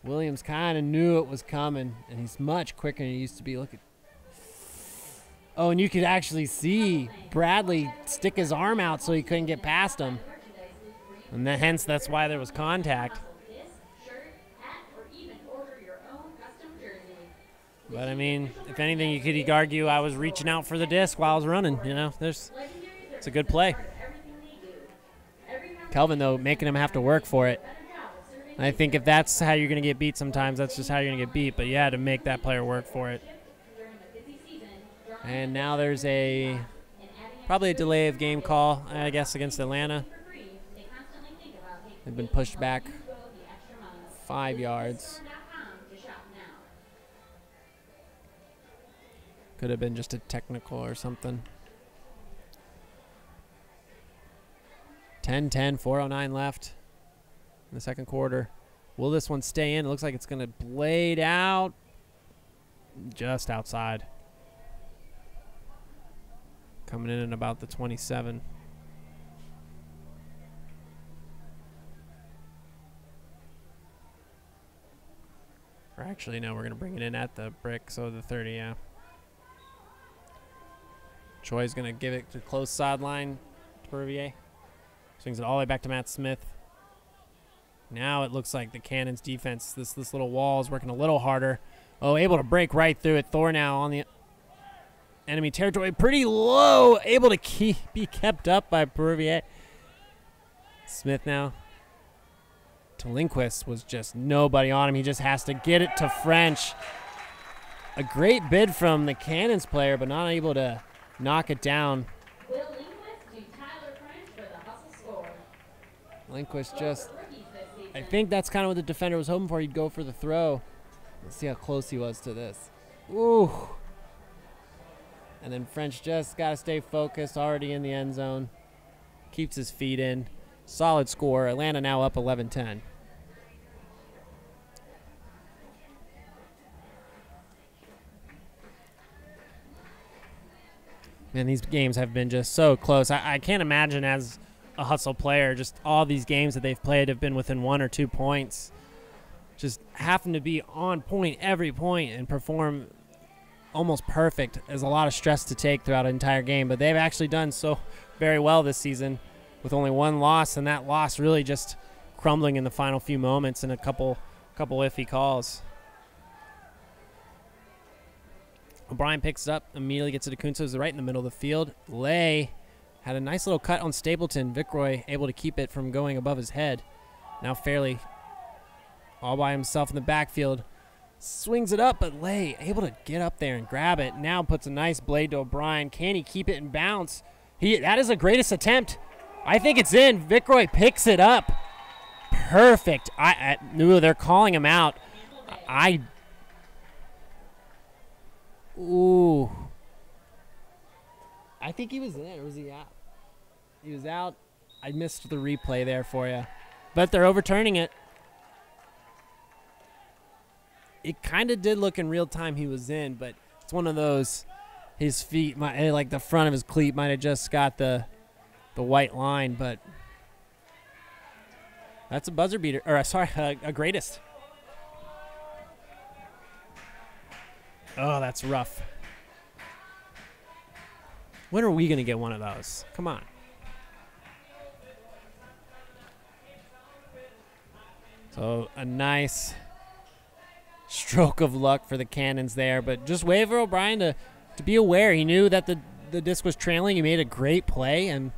Williams kind of knew it was coming, and he's much quicker than he used to be. Look at. Oh, and you could actually see Bradley stick his arm out so he couldn't get past him. And hence that's why there was contact. But, I mean, if anything, you could argue I was reaching out for the disc while I was running. You know, it's a good play. Kelvin, though, making him have to work for it. I think if that's how you're going to get beat sometimes, that's just how you're going to get beat. But you had to make that player work for it. And now there's probably a delay of game call, I guess, against Atlanta. They've been pushed back 5 yards. Could have been just a technical or something. 10-10, 4:09 left in the second quarter. Will this one stay in? It looks like it's going to blade out just outside. Coming in at about the 27. Or actually, no, we're going to bring it in at the brick, so the 30, yeah. Troy's going to give it to close sideline to Pervier. Swings it all the way back to Matt Smith. Now it looks like the Cannons defense, this little wall is working a little harder. Oh, able to break right through it. Thor now on the enemy territory. Pretty low. Able to be kept up by Pervier. Smith now. To Lindquist was just nobody on him. He just has to get it to French. A great bid from the Cannons player, but not able to knock it down. Will Lindquist do Tyler French for the hustle score? Lindquist just, I think that's kind of what the defender was hoping for. He'd go for the throw. Let's see how close he was to this. Ooh. And then French just got to stay focused, already in the end zone. Keeps his feet in. Solid score. Atlanta now up 11-10. Man, these games have been just so close. I can't imagine as a hustle player, just all these games that they've played have been within 1 or 2 points. Just having to be on point every point and perform almost perfect is a lot of stress to take throughout an entire game. But they've actually done so very well this season with only 1 loss, and that loss really just crumbling in the final few moments and a couple iffy calls. O'Brien picks it up, immediately gets it to Kuntzos right in the middle of the field. Lay had a nice little cut on Stapleton. Vickroy able to keep it from going above his head. Now Fairley all by himself in the backfield. Swings it up, but Lay able to get up there and grab it. Now puts a nice blade to O'Brien. Can he keep it in bounds? That is the greatest attempt. I think it's in. Vickroy picks it up. Perfect. I knew they're calling him out. Ooh. I think he was in, or was he out? He was out. I missed the replay there for you. But they're overturning it. It kind of did look in real time he was in, but it's one of those, his feet, like the front of his cleat might have just got the white line, but that's a buzzer beater, or sorry, a greatest. Oh, that's rough. When are we going to get one of those? Come on. So a nice stroke of luck for the Cannons there, but just wait for O'Brien to be aware. He knew that the disc was trailing. He made a great play, and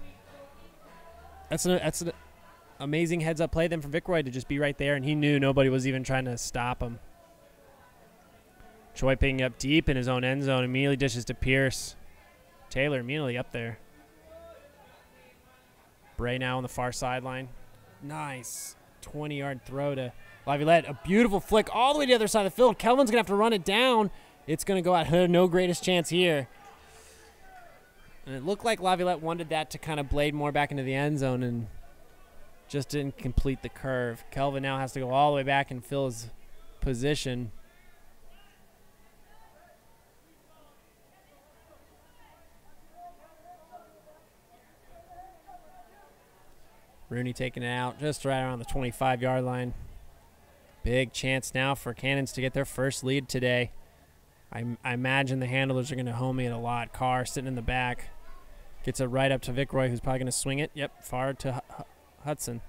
that's an amazing heads-up play then from Vickroy to just be right there, and he knew nobody was even trying to stop him. Choi picking up deep in his own end zone, immediately dishes to Pierce. Taylor immediately up there. Bray now on the far sideline. Nice 20-yard throw to Laviolette. A beautiful flick all the way to the other side of the field. Kelvin's going to have to run it down. It's going to go out. No greatest chance here. And it looked like Laviolette wanted that to kind of blade more back into the end zone and just didn't complete the curve. Kelvin now has to go all the way back and fill his position. Rooney taking it out just right around the 25-yard line. Big chance now for Cannons to get their first lead today. I imagine the handlers are going to home it a lot. Carr sitting in the back. Gets it right up to Vickroy, who's probably going to swing it. Yep, far to Huston.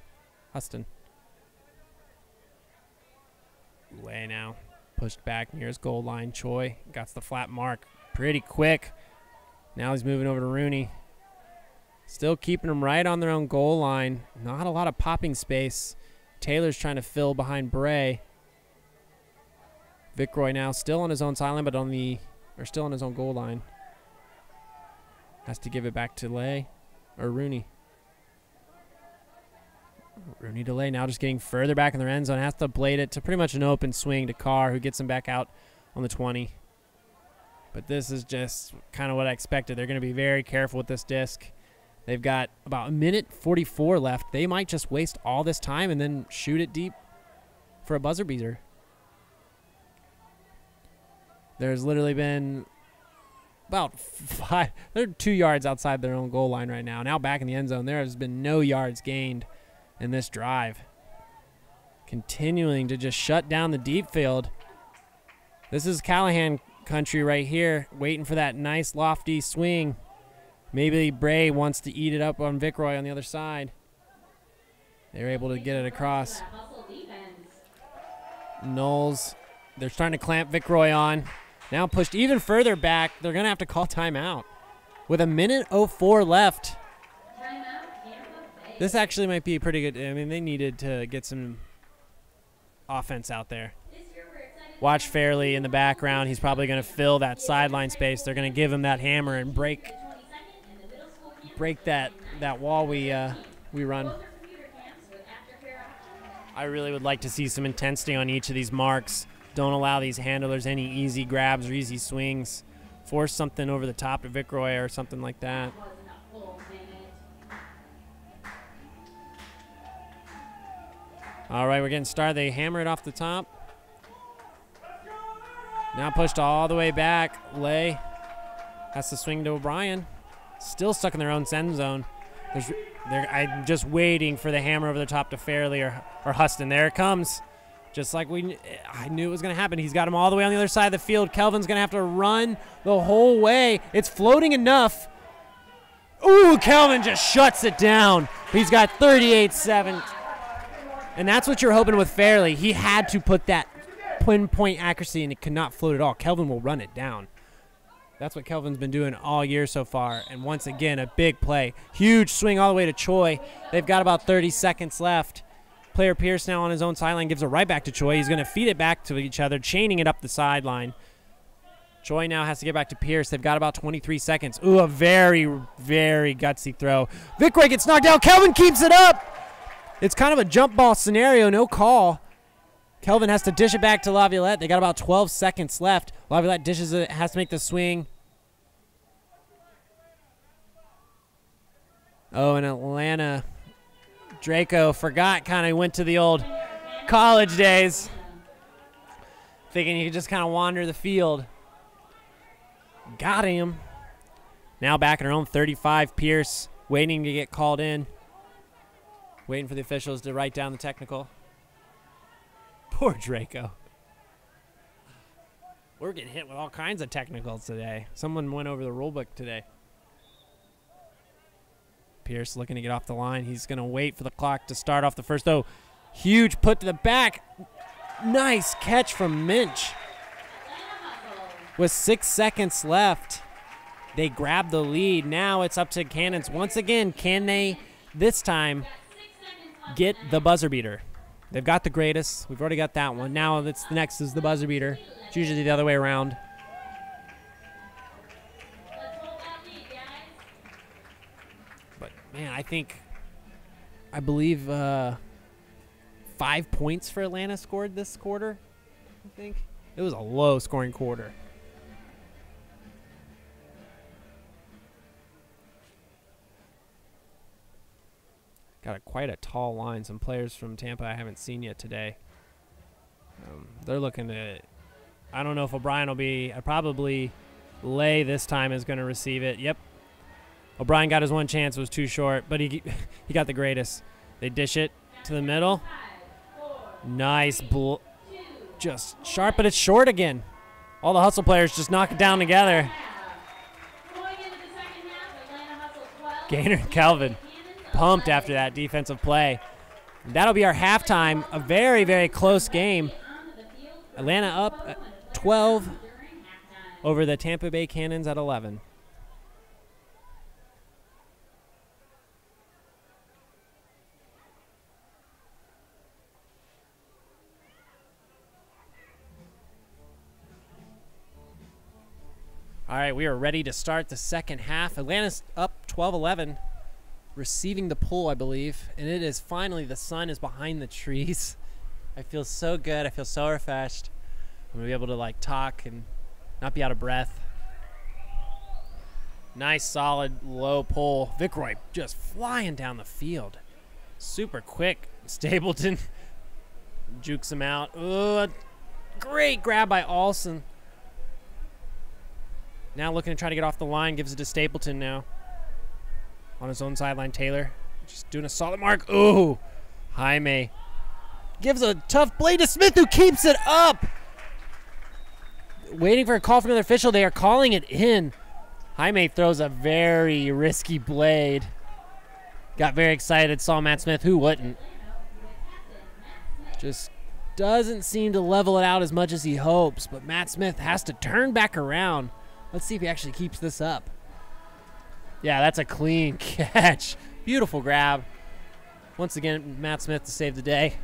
Way now. Pushed back near his goal line. Choi got the flat mark pretty quick. Now he's moving over to Rooney. Still keeping them right on their own goal line. Not a lot of popping space. Taylor's trying to fill behind Bray. Vickroy now still on his own sideline, but still on his own goal line. Has to give it back to Lay or Rooney. Rooney to Lay now just getting further back in their end zone. Has to blade it to pretty much an open swing to Carr, who gets him back out on the 20. But this is just kind of what I expected. They're going to be very careful with this disc. They've got about a minute 44 left. They might just waste all this time and then shoot it deep for a buzzer beater. There's literally been about they're 2 yards outside their own goal line right now. Now back in the end zone. There has been no yards gained in this drive. Continuing to just shut down the deep field. This is Callahan country right here, waiting for that nice lofty swing. Maybe Bray wants to eat it up on Vickroy on the other side. They're able to get it across. Knowles, they're starting to clamp Vickroy on. Now pushed even further back. They're going to have to call timeout. With a minute 04 left. This actually might be pretty good. I mean, they needed to get some offense out there. Watch Fairley in the background. He's probably going to fill that sideline space. They're going to give him that hammer and break that wall we run. I really would like to see some intensity on each of these marks. Don't allow these handlers any easy grabs or easy swings. Force something over the top of Vickroy or something like that. All right, we're getting started. They hammer it off the top. Now pushed all the way back. Lay has to swing to O'Brien. Still stuck in their own end zone. I'm just waiting for the hammer over the top to Fairley or Huston. There it comes. Just like I knew it was going to happen. He's got him all the way on the other side of the field. Kelvin's going to have to run the whole way. It's floating enough. Ooh, Kelvin just shuts it down. He's got 38-7. And that's what you're hoping with Fairley. He had to put that pinpoint accuracy, and it could not float at all. Kelvin will run it down. That's what Kelvin's been doing all year so far. And once again, a big play. Huge swing all the way to Choi. They've got about 30 seconds left. Player Pierce now on his own sideline gives it right back to Choi. He's going to feed it back to each other, chaining it up the sideline. Choi now has to get back to Pierce. They've got about 23 seconds. Ooh, a very, very gutsy throw. Vicroy gets knocked out. Kelvin keeps it up. It's kind of a jump ball scenario, no call. Kelvin has to dish it back to Laviolette. They got about 12 seconds left. Laviolette dishes it, has to make the swing. Oh, and Atlanta. Draco forgot, kind of went to the old college days, thinking you could just kind of wander the field. Got him. Now back at her own 35, Pierce waiting to get called in. Waiting for the officials to write down the technical. Poor Draco. We're getting hit with all kinds of technicals today. Someone went over the rule book today. Pierce looking to get off the line. He's going to wait for the clock to start off the first, though. Huge put to the back. Nice catch from Minch. With 6 seconds left, they grab the lead. Now it's up to Cannons. Once again, can they this time get the buzzer beater? They've got the greatest. We've already got that one. Now the next is the buzzer beater. It's usually the other way around. But, man, I believe 5 points for Atlanta scored this quarter, I think. It was a low-scoring quarter. Got quite a tall line. Some players from Tampa I haven't seen yet today. They're looking to, I don't know if O'Brien will be, probably Lay this time is going to receive it. Yep. O'Brien got his one chance. It was too short, but he got the greatest. They dish it to the middle. Nice. Just sharp, but it's short again. All the hustle players just knock it down together. Gaynor and Calvin pumped after that defensive play. That'll be our halftime. A very, very close game. Atlanta up 12 over the Tampa Bay Cannons at 11. All right, we are ready to start the second half. Atlanta's up 12-11. Receiving the pull, I believe, and it is finally, the sun is behind the trees. I feel so good. I feel so refreshed. I'm gonna be able to like talk and not be out of breath. Nice, solid, low pull. Vicroy just flying down the field. Super quick. Stapleton jukes him out. Ooh, great grab by Olsen. Now looking to try to get off the line. Gives it to Stapleton now. On his own sideline, Taylor just doing a solid mark. Ooh, Jaime gives a tough blade to Smith, who keeps it up. Waiting for a call from another official. They are calling it in. Jaime throws a very risky blade. Got very excited, saw Matt Smith. Who wouldn't? Just doesn't seem to level it out as much as he hopes, but Matt Smith has to turn back around. Let's see if he actually keeps this up. Yeah, that's a clean catch. Beautiful grab. Once again, Matt Smith to save the day.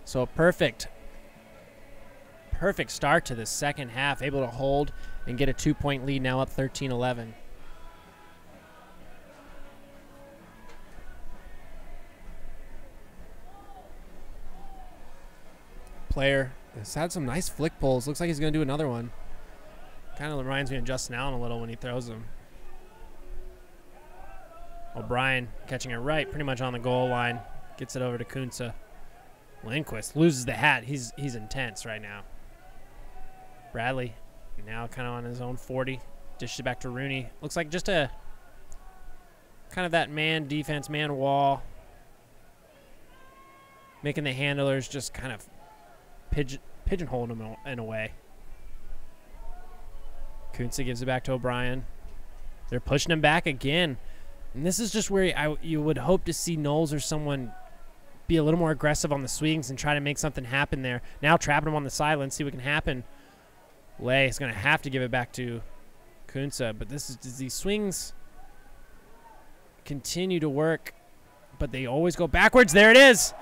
So a perfect start to the second half. Able to hold and get a 2-point lead, now up 13-11. Player has had some nice flick pulls. Looks like he's going to do another one. Kind of reminds me of Justin Allen a little when he throws them. O'Brien catching it right, pretty much on the goal line. Gets it over to Kunsa. Lindquist loses the hat. He's intense right now. Bradley now kind of on his own 40. Dishes it back to Rooney. Looks like just a kind of that man defense, man wall. Making the handlers just kind of pigeonhole him in a way. Kunsa gives it back to O'Brien. They're pushing him back again. And this is just where you would hope to see Knowles or someone be a little more aggressive on the swings and try to make something happen there. Now trapping him on the sideline, see what can happen. Lay is going to have to give it back to Kunsa, but these swings continue to work, but they always go backwards. There it is.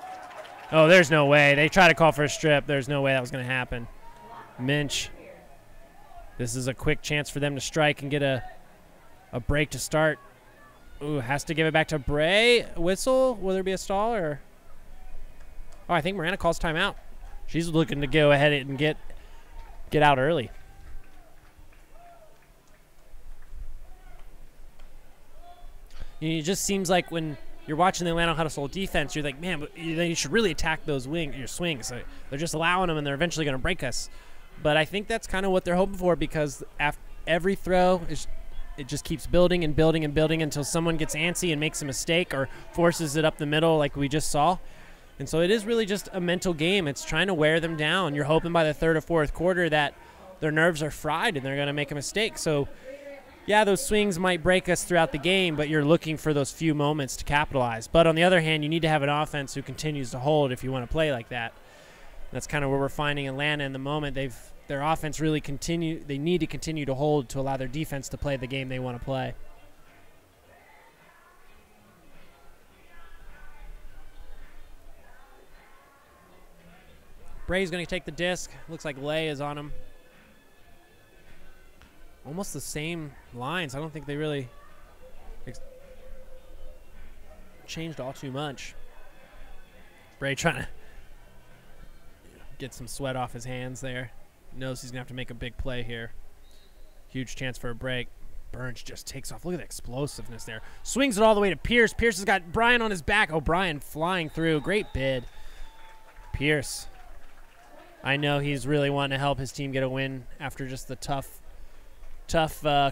Oh, there's no way. They try to call for a strip. There's no way that was going to happen. Minch. This is a quick chance for them to strike and get a break to start. Ooh, has to give it back to Bray. Whistle. Will there be a stall or? Oh, I think Miranda calls timeout. She's looking to go ahead and get out early. It just seems like when you're watching the Atlanta Hustle defense, you're like, man, but you should really attack those your swings. They're just allowing them, and they're eventually going to break us. But I think that's kind of what they're hoping for, because after every throw, it just keeps building and building and building until someone gets antsy and makes a mistake or forces it up the middle like we just saw. And so it is really just a mental game. It's trying to wear them down. You're hoping by the third or fourth quarter that their nerves are fried and they're going to make a mistake. So, yeah, those swings might break us throughout the game, but you're looking for those few moments to capitalize. But on the other hand, you need to have an offense who continues to hold if you want to play like that. That's kind of where we're finding Atlanta in the moment. Their offense really they need to continue to hold to allow their defense to play the game they want to play. Bray's going to take the disc. Looks like Lay is on him. Almost the same lines. I don't think they really changed all too much. Bray trying to get some sweat off his hands there. Knows he's going to have to make a big play here. Huge chance for a break. Burns just takes off. Look at the explosiveness there. Swings it all the way to Pierce. Pierce has got Brian on his back. O'Brien flying through. Great bid. Pierce. I know he's really wanting to help his team get a win after just the tough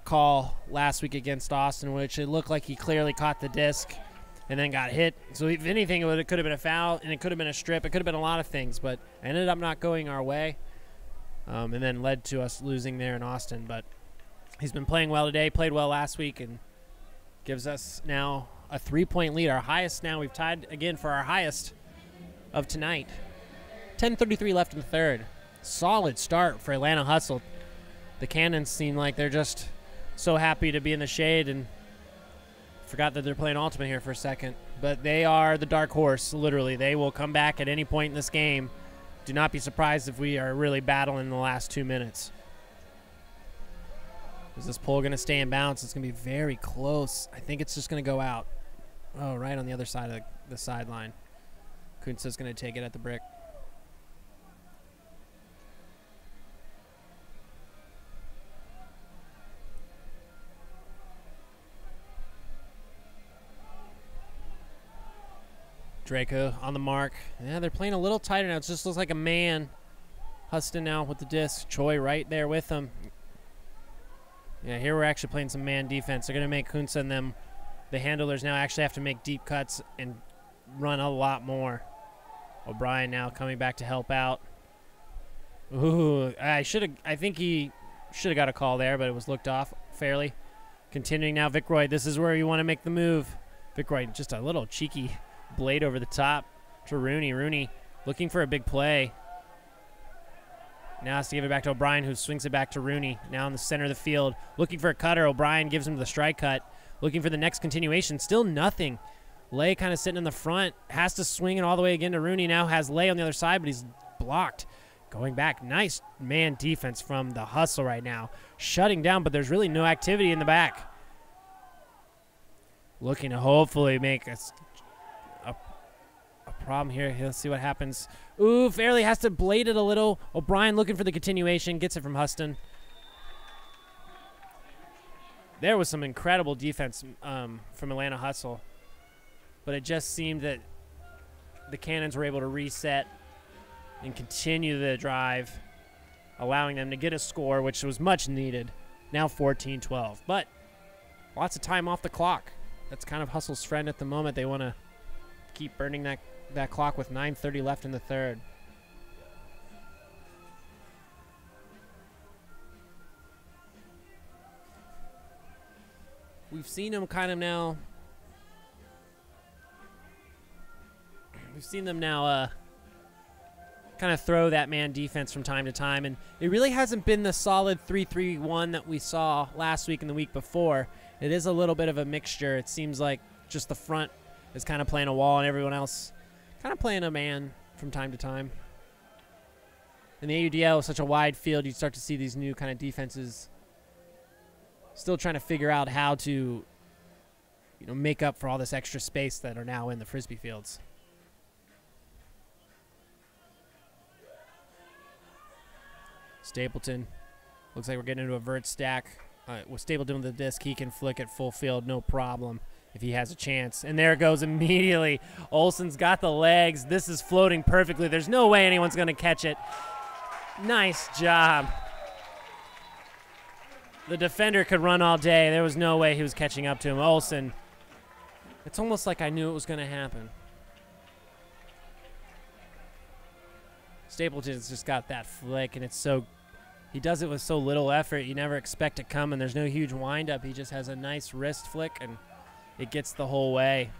call last week against Austin, which it looked like he clearly caught the disc and then got hit. So if anything, it could have been a foul, and it could have been a strip. It could have been a lot of things, but it ended up not going our way, and then led to us losing there in Austin. But he's been playing well today, played well last week, and gives us now a 3-point lead, our highest now. We've tied again for our highest of tonight. 10:33 left in the third. Solid start for Atlanta Hustle. The Cannons seem like they're just so happy to be in the shade and forgot that they're playing Ultimate here for a second. But they are the dark horse, literally. They will come back at any point in this game. Do not be surprised if we are really battling in the last 2 minutes. Is this pole going to stay in bounds? It's going to be very close. I think it's just going to go out. Oh, right on the other side of the sideline. Kunsa's going to take it at the brick. Draco on the mark. Yeah, they're playing a little tighter now. It just looks like a man. Huston now with the disc. Choi right there with him. Yeah, here we're actually playing some man defense. They're going to make Kunsa and them, the handlers, now actually have to make deep cuts and run a lot more. O'Brien now coming back to help out. Ooh, I think he should have got a call there, but it was looked off fairly. Continuing now, Vickroyd. This is where you want to make the move. Vickroyd, just a little cheeky blade over the top to Rooney. Rooney looking for a big play. Now has to give it back to O'Brien, who swings it back to Rooney. Now in the center of the field, looking for a cutter. O'Brien gives him the strike cut. Looking for the next continuation. Still nothing. Lay kind of sitting in the front. Has to swing it all the way again to Rooney. Now has Lay on the other side, but he's blocked. Going back. Nice man defense from the Hustle right now. Shutting down, but there's really no activity in the back. Looking to hopefully make a problem here. Let's see what happens. Ooh, Fairley has to blade it a little. O'Brien looking for the continuation. Gets it from Huston. There was some incredible defense from Atlanta Hustle. But it just seemed that the Cannons were able to reset and continue the drive, allowing them to get a score, which was much needed. Now 14-12. But lots of time off the clock. That's kind of Hustle's friend at the moment. They want to keep burning that clock with 9:30 left in the third. We've seen them kind of now. We've seen them now kind of throw that man defense from time to time, and it really hasn't been the solid 3-3-1 that we saw last week and the week before. It is a little bit of a mixture. It seems like just the front is kind of playing a wall and everyone else kind of playing a man from time to time. In the AUDL is such a wide field, you start to see these new kind of defenses still trying to figure out how to, make up for all this extra space that are now in the Frisbee fields. Stapleton. Looks like we're getting into a vert stack. With Stapleton with the disc, he can flick it full field, no problem, if he has a chance. And there it goes immediately. Olsen's got the legs. This is floating perfectly. There's no way anyone's going to catch it. Nice job. The defender could run all day. There was no way he was catching up to him. Olsen. It's almost like I knew it was going to happen. Stapleton's just got that flick, and it's so, he does it with so little effort. You never expect it coming. There's no huge windup. He just has a nice wrist flick, and it gets the whole way.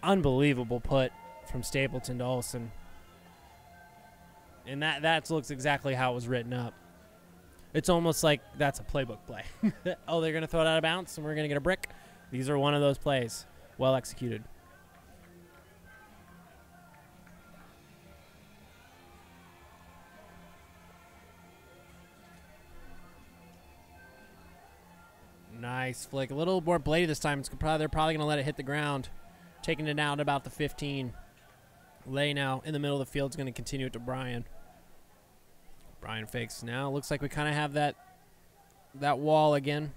Unbelievable put from Stapleton to Olsen. And that looks exactly how it was written up. It's almost like that's a playbook play. Oh, they're going to throw it out of bounds, and we're going to get a brick. These are one of those plays. Well executed. Nice flick. A little more bladey this time. They're probably going to let it hit the ground. Taking it out at about the 15. Lay now in the middle of the field is going to continue it to Brian. Brian fakes now. Looks like we kind of have that wall again.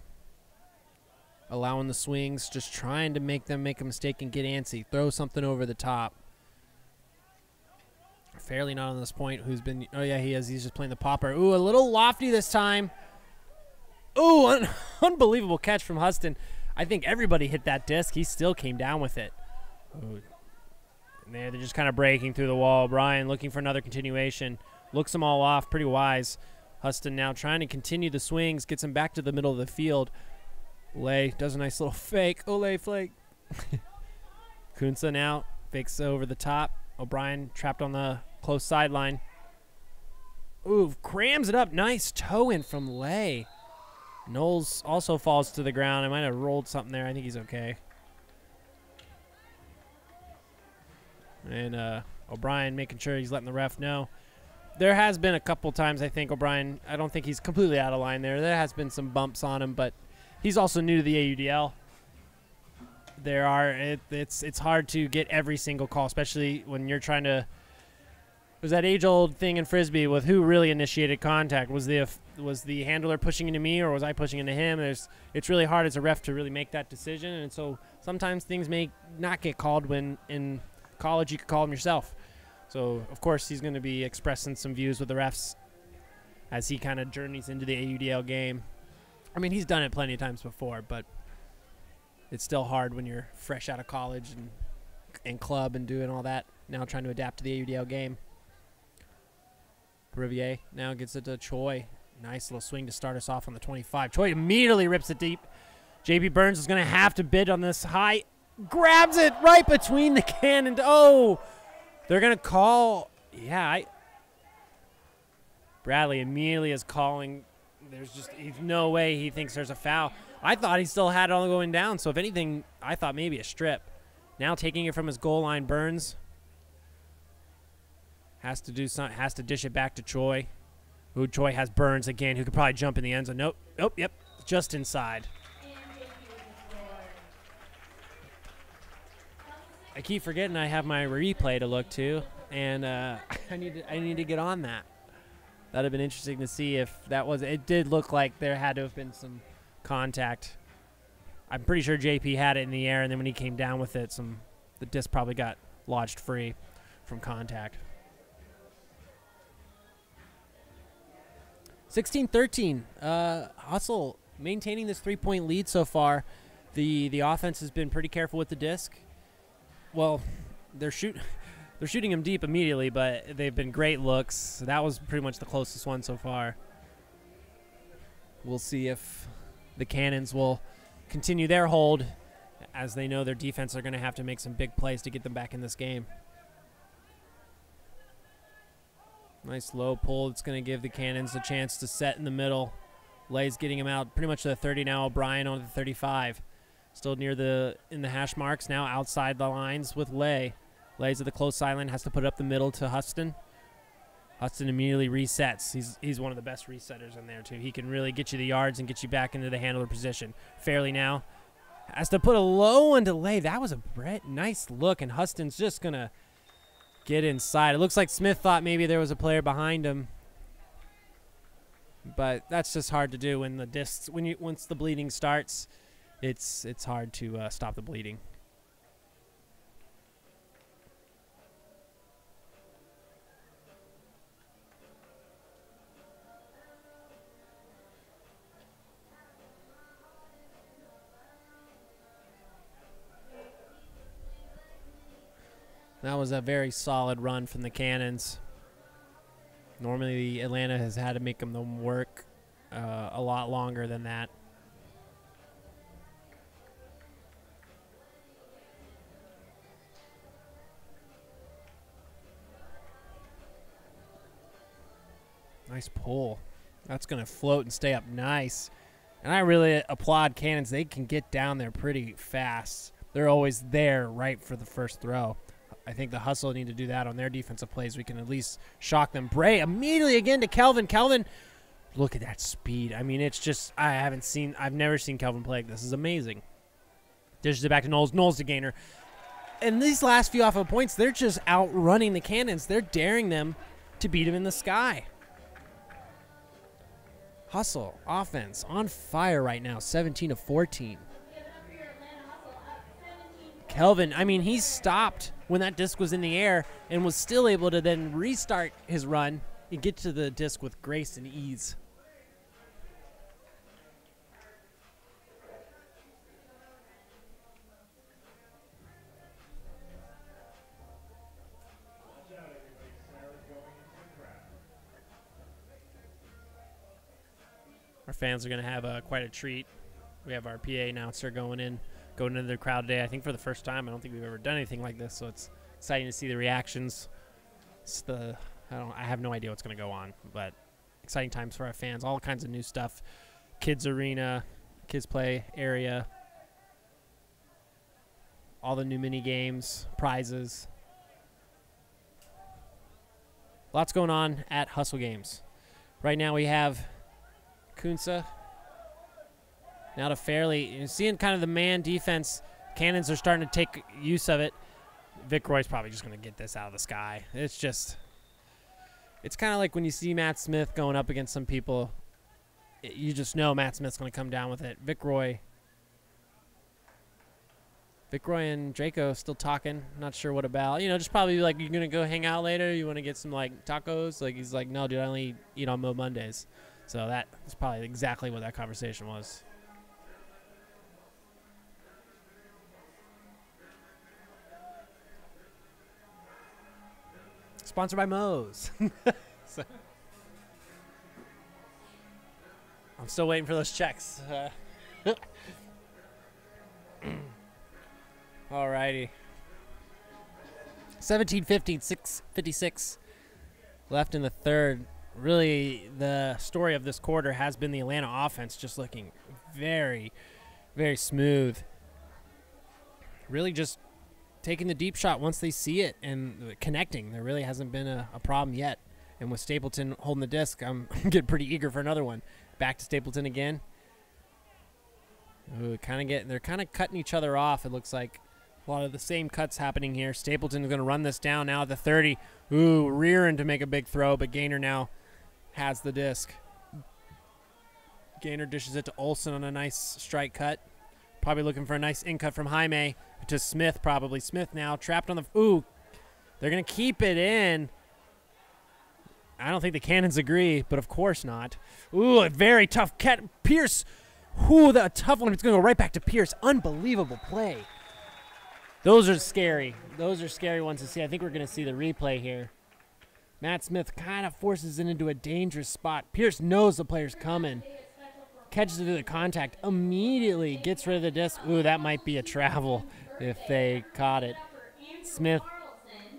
Allowing the swings, just trying to make them make a mistake and get antsy. Throw something over the top. Fairly not on this point. Who's been, oh yeah, he is. He's just playing the popper. Ooh, a little lofty this time. Ooh, unbelievable catch from Huston. I think everybody hit that disc. He still came down with it. Ooh. And they're just kind of breaking through the wall. Brian looking for another continuation. Looks them all off. Pretty wise. Huston now trying to continue the swings. Gets him back to the middle of the field. Lay does a nice little fake. Olay flake. Kunsa now fakes over the top. O'Brien trapped on the close sideline. Ooh, crams it up. Nice toe in from Lay. Knowles also falls to the ground. I might have rolled something there. I think he's okay. And O'Brien making sure he's letting the ref know. There has been a couple times, I think, O'Brien, I don't think he's completely out of line there. There has been some bumps on him, but he's also new to the AUDL. It's hard to get every single call, especially when you're trying to. There's that age-old thing in Frisbee with who really initiated contact. Was the handler pushing into me or was I pushing into him? It's really hard as a ref to really make that decision, and so sometimes things may not get called when in college you could call them yourself. So of course he's going to be expressing some views with the refs as he kind of journeys into the AUDL game. I mean, he's done it plenty of times before, but it's still hard when you're fresh out of college and club and doing all that. Now trying to adapt to the AUDL game. Rivier now gets it to Choi. Nice little swing to start us off on the 25. Choi immediately rips it deep. JB Burns is going to have to bid on this high. Grabs it right between the cannon. Oh, they're going to call. Yeah, Bradley immediately is calling. There's no way he thinks there's a foul. I thought he still had it all going down, so if anything, I thought maybe a strip. Now taking it from his goal line, Burns has to do something, has to dish it back to Choi. Who Choi has Burns again, who could probably jump in the end zone. Nope, yep, just inside. I keep forgetting I have my replay to look to, and I need to get on that. That'd have been interesting to see if that was. It did look like there had to have been some contact. I'm pretty sure JP had it in the air, and then when he came down with it, the disc probably got lodged free from contact. 16-13. Hustle maintaining this 3-point lead so far. The offense has been pretty careful with the disc. Well, they're shooting him deep immediately, but they've been great looks. That was pretty much the closest one so far. We'll see if the Cannons will continue their hold, as they know their defense are going to have to make some big plays to get them back in this game. Nice low pull. It's going to give the Cannons a chance to set in the middle. Lay's getting him out pretty much to the 30 now. O'Brien on the 35. Still near in the hash marks. Now outside the lines with Lay. Lay's at the close sideline. Has to put it up the middle to Huston. Huston immediately resets. He's one of the best resetters in there, too. He can really get you the yards and get you back into the handler position. Fairley now has to put a low one to Lay. That was a nice look, and Huston's just going to get inside. It looks like Smith thought maybe there was a player behind him. But that's just hard to do when the discs, once the bleeding starts, it's hard to stop the bleeding. That was a very solid run from the Cannons. Normally, Atlanta has had to make them work a lot longer than that. Nice pull. That's going to float and stay up nice. And I really applaud Cannons. They can get down there pretty fast. They're always there right for the first throw. I think the Hustle need to do that on their defensive plays. We can at least shock them. Bray immediately again to Kelvin. Kelvin, look at that speed. I mean, it's just, I've never seen Kelvin play like this. This is amazing. Dishes it back to Knowles. Knowles to Gainer. And these last few offensive points, they're just outrunning the Cannons. They're daring them to beat them in the sky. Hustle, offense, on fire right now, 17-14. Kelvin, I mean, he stopped when that disc was in the air and was still able to then restart his run and get to the disc with grace and ease. Our fans are going to have quite a treat. We have our PA announcer going into the crowd today. I think for the first time. I don't think we've ever done anything like this, so it's exciting to see the reactions. I have no idea what's going to go on, but exciting times for our fans. All kinds of new stuff. Kids arena, kids play area, all the new mini games, prizes. Lots going on at Hustle Games. Right now we have Kunsa. Now to Fairley. You're seeing kind of the man defense. Cannons are starting to take use of it. Vic Roy's probably just going to get this out of the sky. It's kind of like when you see Matt Smith going up against some people, you just know Matt Smith's going to come down with it. Vic Roy and Draco still talking. Not sure what about. Just probably like, you're going to go hang out later? You want to get some, like, tacos? Like, he's like, no, dude, I only eat on Mo Mondays. So that's probably exactly what that conversation was. Sponsored by Moe's. So, I'm still waiting for those checks. Alrighty. 17-15, 6:56 left in the third. Really, the story of this quarter has been the Atlanta offense just looking very, very smooth. Really just taking the deep shot once they see it and connecting. There really hasn't been a problem yet. And with Stapleton holding the disc, I'm getting pretty eager for another one. Back to Stapleton again. Ooh, they're kind of cutting each other off. It looks like a lot of the same cuts happening here. Stapleton is going to run this down now at the 30. Ooh, rearing to make a big throw, but Gainer now has the disc. Gainer dishes it to Olsen on a nice strike cut. Probably looking for a nice in cut from Jaime to Smith probably. Smith now trapped on the... Ooh, they're going to keep it in. I don't think the Cannons agree, but of course not. Ooh, a very tough cat. Pierce. Ooh, a tough one. It's going to go right back to Pierce. Unbelievable play. Those are scary. Those are scary ones to see. I think we're going to see the replay here. Matt Smith kind of forces it into a dangerous spot. Pierce knows the player's coming. Catches it through the contact. Immediately gets rid of the disc. Ooh, that might be a travel if they caught it. Smith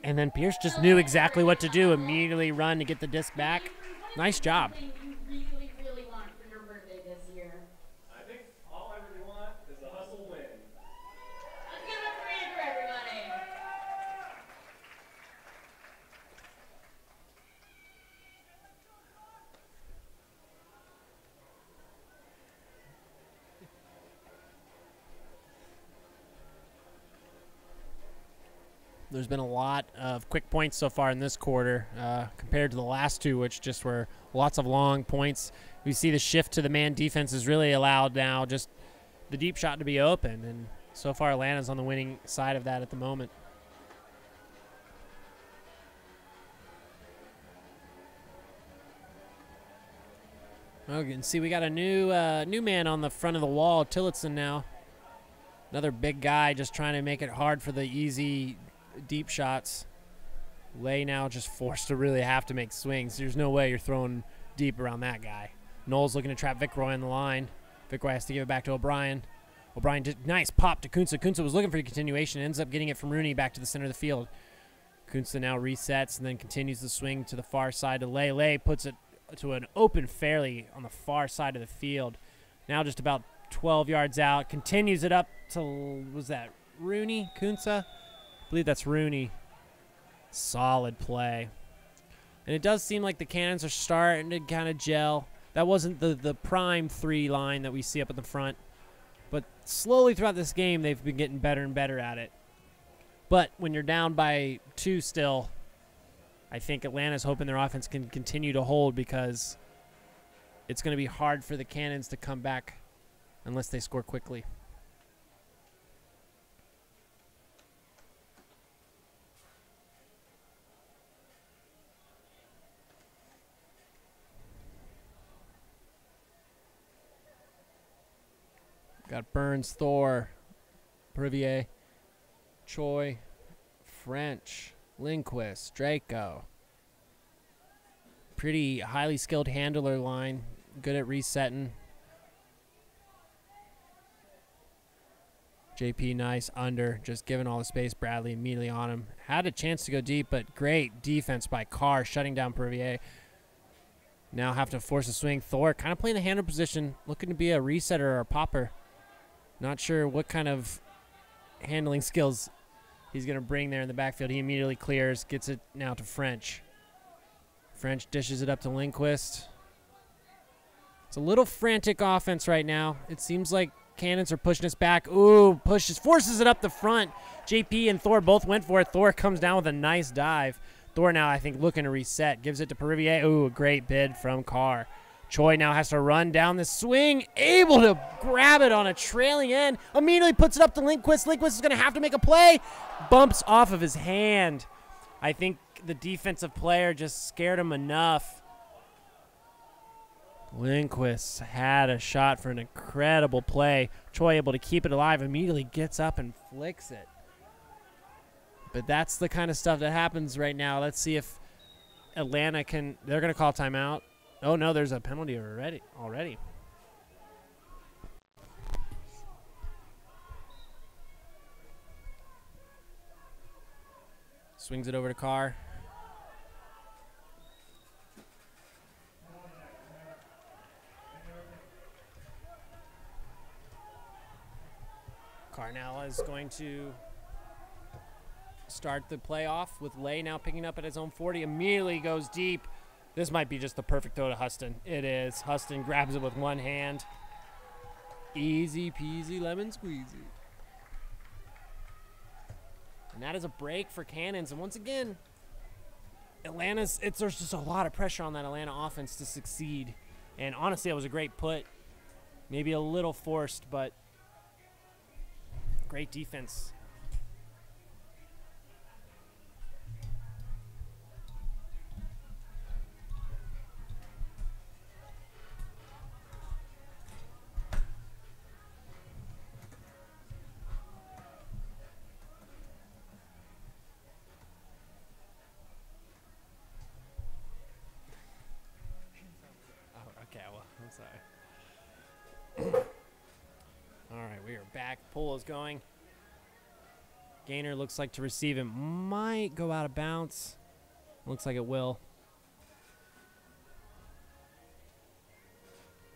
And then Pierce just knew exactly what to do. Immediately run to get the disc back. Nice job. You really, really want for your birthday this year. I think all I really want is the hustle win. Let's give it up for Andrew, everybody. There's been a lot of quick points so far in this quarter compared to the last two, which just were lots of long points. We see the shift to the man defense is really allowed now just the deep shot to be open, and so far Atlanta's on the winning side of that at the moment. Oh, you can see we got a new man on the front of the wall, Tillotson now. Another big guy just trying to make it hard for the easy deep shots. Lay now just forced to really have to make swings. There's no way you're throwing deep around that guy. Knowles looking to trap Vickroy on the line. Vickroy has to give it back to O'Brien. O'Brien did nice pop to Kunze. Kunze was looking for a continuation, ends up getting it from Rooney back to the center of the field. Kunze now resets and then continues the swing to the far side to Lay. Lay puts it to an open fairly on the far side of the field. Now just about 12 yards out. Continues it up to, was that Rooney? Kunze? I believe that's Rooney. Solid play. And it does seem like the Cannons are starting to kind of gel. That wasn't the prime three line that we see up at the front. But slowly throughout this game, they've been getting better and better at it. But when you're down by 2 still, I think Atlanta's hoping their offense can continue to hold because it's going to be hard for the Cannons to come back unless they score quickly. Got Burns, Thor, Privier, Choi, French, Lindquist, Draco. Pretty highly skilled handler line. Good at resetting. JP nice under. Just giving all the space. Bradley immediately on him. Had a chance to go deep, but great defense by Carr shutting down Privier. Now have to force a swing. Thor kind of playing the handler position. Looking to be a resetter or a popper. Not sure what kind of handling skills he's going to bring there in the backfield. He immediately clears, gets it now to French. French dishes it up to Lindquist. It's a little frantic offense right now. It seems like Cannons are pushing us back. Ooh, forces it up the front. JP and Thor both went for it. Thor comes down with a nice dive. Thor now, I think, looking to reset. Gives it to Perivier. Ooh, a great bid from Carr. Choi now has to run down the swing, able to grab it on a trailing end. Immediately puts it up to Lindquist. Lindquist is going to have to make a play. Bumps off of his hand. I think the defensive player just scared him enough. Lindquist had a shot for an incredible play. Choi able to keep it alive, immediately gets up and flicks it. But that's the kind of stuff that happens right now. Let's see if Atlanta can, they're going to call timeout. Oh, no, there's a penalty already. Swings it over to Carr. Carr now is going to start the play off with Lay now picking up at his own 40. Immediately goes deep. This might be just the perfect throw to Huston. It is. Huston grabs it with one hand. Easy peasy lemon squeezy. And that is a break for Cannons. And once again, there's just a lot of pressure on that Atlanta offense to succeed. And honestly, it was a great put. Maybe a little forced, but great defense. Okay, well, I'm sorry. All right, we are back. Pull is going. Gainer looks like to receive it. Might go out of bounds. Looks like it will.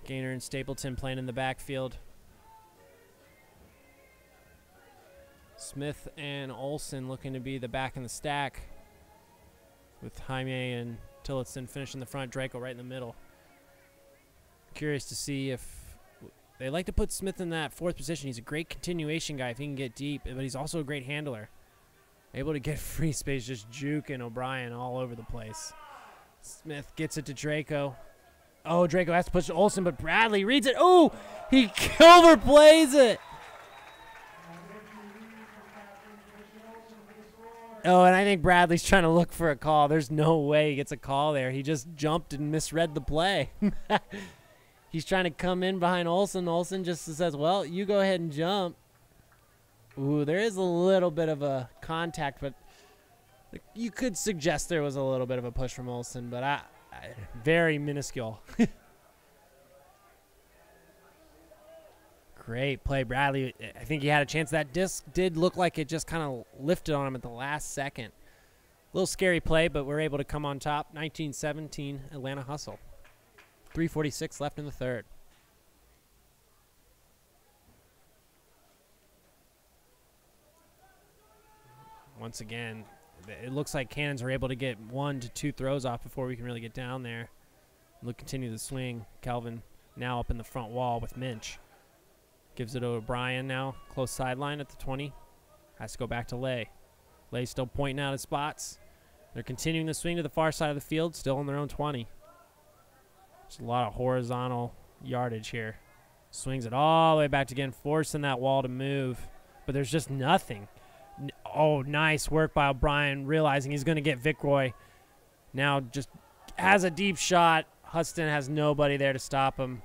Gainer and Stapleton playing in the backfield. Smith and Olsen looking to be the back in the stack, with Jaime and Tillotson finishing the front, Draco right in the middle. Curious to see if they like to put Smith in that fourth position. He's a great continuation guy if he can get deep, but he's also a great handler. Able to get free space, just juking O'Brien all over the place. Smith gets it to Draco. Oh, Draco has to push Olsen, but Bradley reads it. Oh, he overplays it. Oh, and I think Bradley's trying to look for a call. There's no way he gets a call there. He just jumped and misread the play. He's trying to come in behind Olsen. Olsen just says, well, you go ahead and jump. Ooh, there is a little bit of a contact, but you could suggest there was a little bit of a push from Olsen, but very minuscule. Great play, Bradley. I think he had a chance. That disc did look like it just kind of lifted on him at the last second. A little scary play, but we're able to come on top. 19-17 Atlanta Hustle. 3:46 left in the third. Once again, it looks like Cannons are able to get 1 to 2 throws off before we can really get down there. Look, continue the swing. Calvin now up in the front wall with Minch. Gives it to O'Brien now. Close sideline at the 20. Has to go back to Lay. Lay still pointing out his spots. They're continuing the swing to the far side of the field, still on their own 20. There's a lot of horizontal yardage here. Swings it all the way back again, forcing that wall to move. But there's just nothing. Oh, nice work by O'Brien, realizing he's going to get Vickroy. Now just has a deep shot. Huston has nobody there to stop him.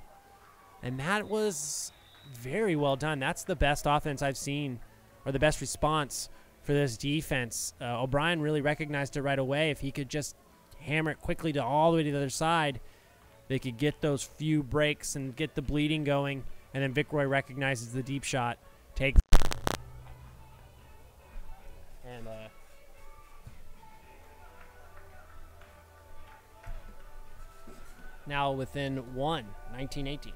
And that was very well done. That's the best offense I've seen, or the best response for this defense. O'Brien really recognized it right away. If he could just hammer it quickly to all the way to the other side, they could get those few breaks and get the bleeding going. And then Vickroy recognizes the deep shot, takes and now within 1, 19-18.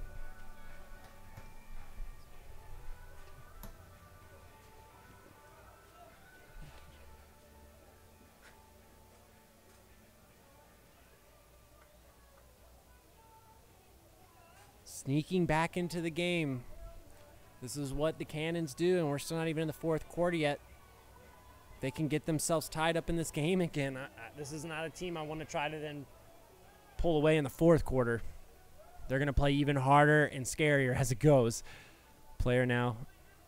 Sneaking back into the game. This is what the Cannons do, and we're still not even in the fourth quarter yet. They can get themselves tied up in this game again. This is not a team I want to try to then pull away in the fourth quarter. They're going to play even harder and scarier as it goes. Player now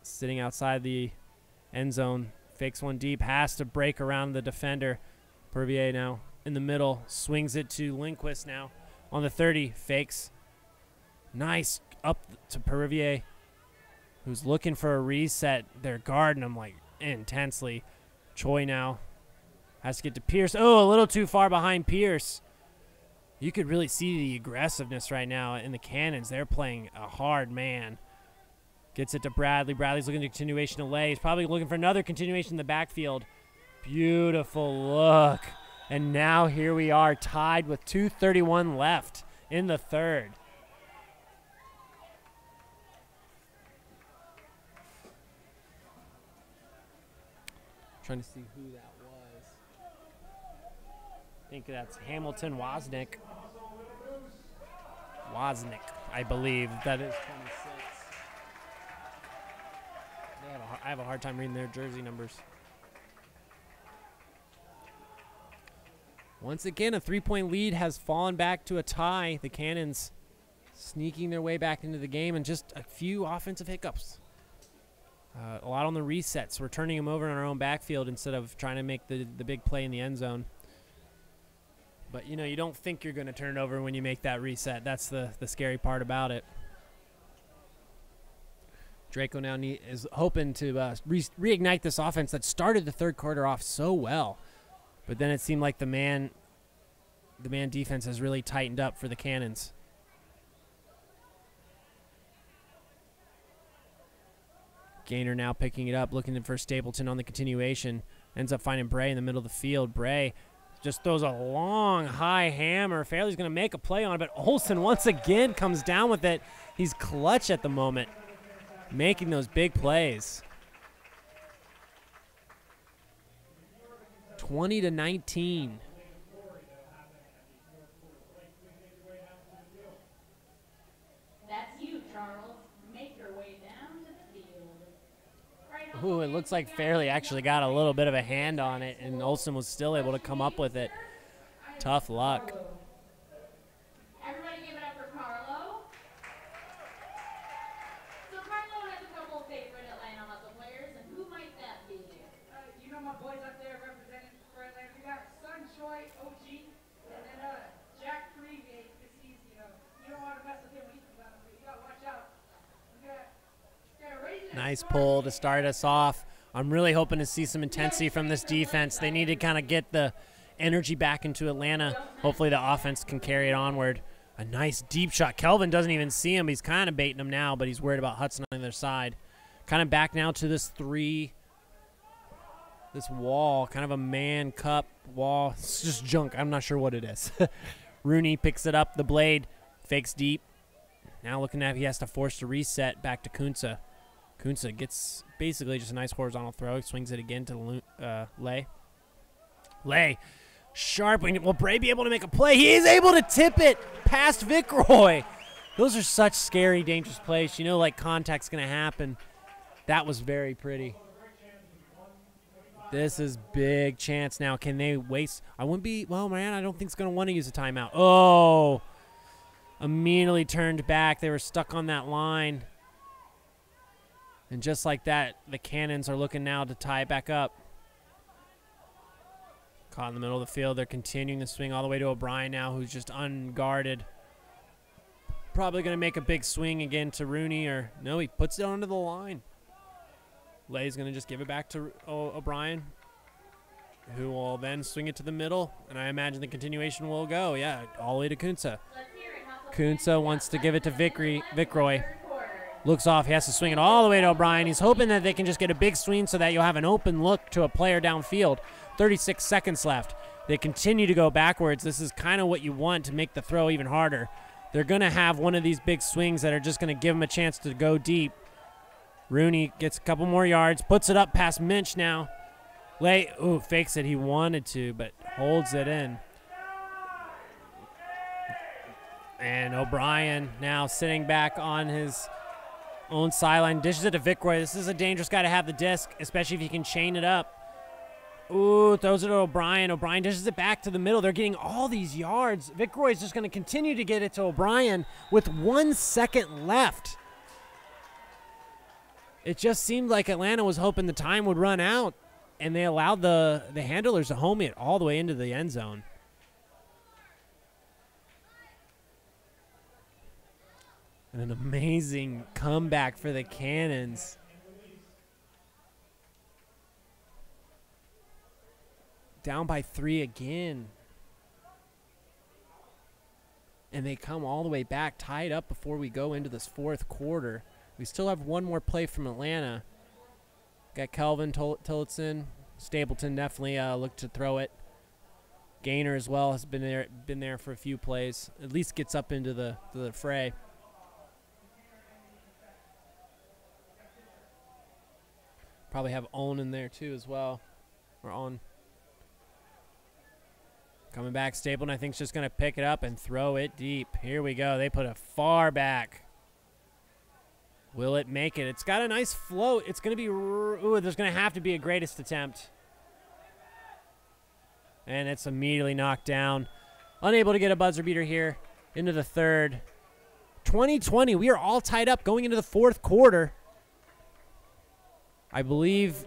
sitting outside the end zone. Fakes one deep, has to break around the defender. Purvier now in the middle. Swings it to Lindquist now on the 30. Fakes. Nice up to Purvier, who's looking for a reset. They're guarding him like intensely. Choi now has to get to Pierce. Oh, a little too far behind Pierce. You could really see the aggressiveness right now in the Cannons. They're playing a hard man. Gets it to Bradley. Bradley's looking to continuation of Lay. He's probably looking for another continuation in the backfield. Beautiful look. And now here we are tied with 2:31 left in the third. Trying to see who that was. I think that's Hamilton Wozniak. Wozniak, I believe. That is 26. I have a hard time reading their jersey numbers. Once again, a 3-point lead has fallen back to a tie. The Cannons sneaking their way back into the game, and just a few offensive hiccups. A lot on the resets. We're turning them over in our own backfield instead of trying to make the big play in the end zone. But, you know, you don't think you're going to turn it over when you make that reset. That's the scary part about it. Draco now is hoping to reignite this offense that started the third quarter off so well. But then it seemed like the man defense has really tightened up for the Cannons. Gainer now picking it up, looking for Stapleton on the continuation. Ends up finding Bray in the middle of the field. Bray just throws a long, high hammer. Fairley's going to make a play on it, but Olsen once again comes down with it. He's clutch at the moment, making those big plays. 20-19. That's you, Charles. Make your way down to the field. Right on Ooh, the it way looks to like the Fairley ground. actually got a little bit of a hand on it, and Olsen was still able to come up with it. Tough luck. Everybody give it up for Carlo. So Carlo has a couple of favorite Atlanta Hustle players, and who might that be? You know my boys up there representing for Atlanta. We got Sun Choi, OG, and then Jack Freegate, because he's, you don't want to mess with him when he comes out. You got to watch out. We got raise it. Nice pull to start us off. I'm really hoping to see some intensity from this defense. They need to kind of get the energy back into Atlanta. Hopefully the offense can carry it onward. A nice deep shot. Kelvin doesn't even see him. He's kind of baiting him now, but he's worried about Hudson on the other side. Kind of back now to this wall, kind of a man cup wall. It's just junk. I'm not sure what it is. Rooney picks it up. The blade fakes deep. Now looking at he has to force the reset back to Kunsa. Kunsa gets basically just a nice horizontal throw. Swings it again to Lay. Lay. Sharp. Will Bray be able to make a play? He is able to tip it past Vickroy. Those are such scary, dangerous plays. You know, like contact's going to happen. That was very pretty. This is big chance now. Can they waste? I wouldn't be. Well, man, I don't think it's going to want to use a timeout. Oh. Immediately turned back. They were stuck on that line. And just like that, the Cannons are looking now to tie it back up. Caught in the middle of the field. They're continuing the swing all the way to O'Brien now, who's just unguarded. Probably going to make a big swing again to Rooney, or no, he puts it onto the line. Lay's going to just give it back to O'Brien, who will then swing it to the middle, and I imagine the continuation will go, yeah, all the way to Kunsa. Kunsa wants to give it to Vickroy. Looks off. He has to swing it all the way to O'Brien. He's hoping that they can just get a big swing so that you'll have an open look to a player downfield. 36 seconds left. They continue to go backwards. This is kind of what you want to make the throw even harder. They're going to have one of these big swings that are just going to give them a chance to go deep. Rooney gets a couple more yards, puts it up past Minch now. Lay, ooh, fakes it. He wanted to, but holds it in. And O'Brien now sitting back on his own sideline, dishes it to Vickroy. This is a dangerous guy to have the disc, especially if he can chain it up. Ooh, throws it to O'Brien. O'Brien dishes it back to the middle. They're getting all these yards. Vickroy is just going to continue to get it to O'Brien with 1 second left. It just seemed like Atlanta was hoping the time would run out, and they allowed the handlers to home it all the way into the end zone. And an amazing comeback for the Cannons. Down by 3 again. And they come all the way back, tied up before we go into this fourth quarter. We still have one more play from Atlanta. Got Kelvin Tillotson. Stapleton definitely looked to throw it. Gainer as well has been there for a few plays. At least gets up into the fray. Probably have On in there too as well. Or On. Coming back, Stapleton I think is just going to pick it up and throw it deep. Here we go. They put it far back. Will it make it? It's got a nice float. It's going to be, ooh, there's going to have to be a greatest attempt. And it's immediately knocked down. Unable to get a buzzer beater here into the third. 20-20, we are all tied up going into the fourth quarter. I believe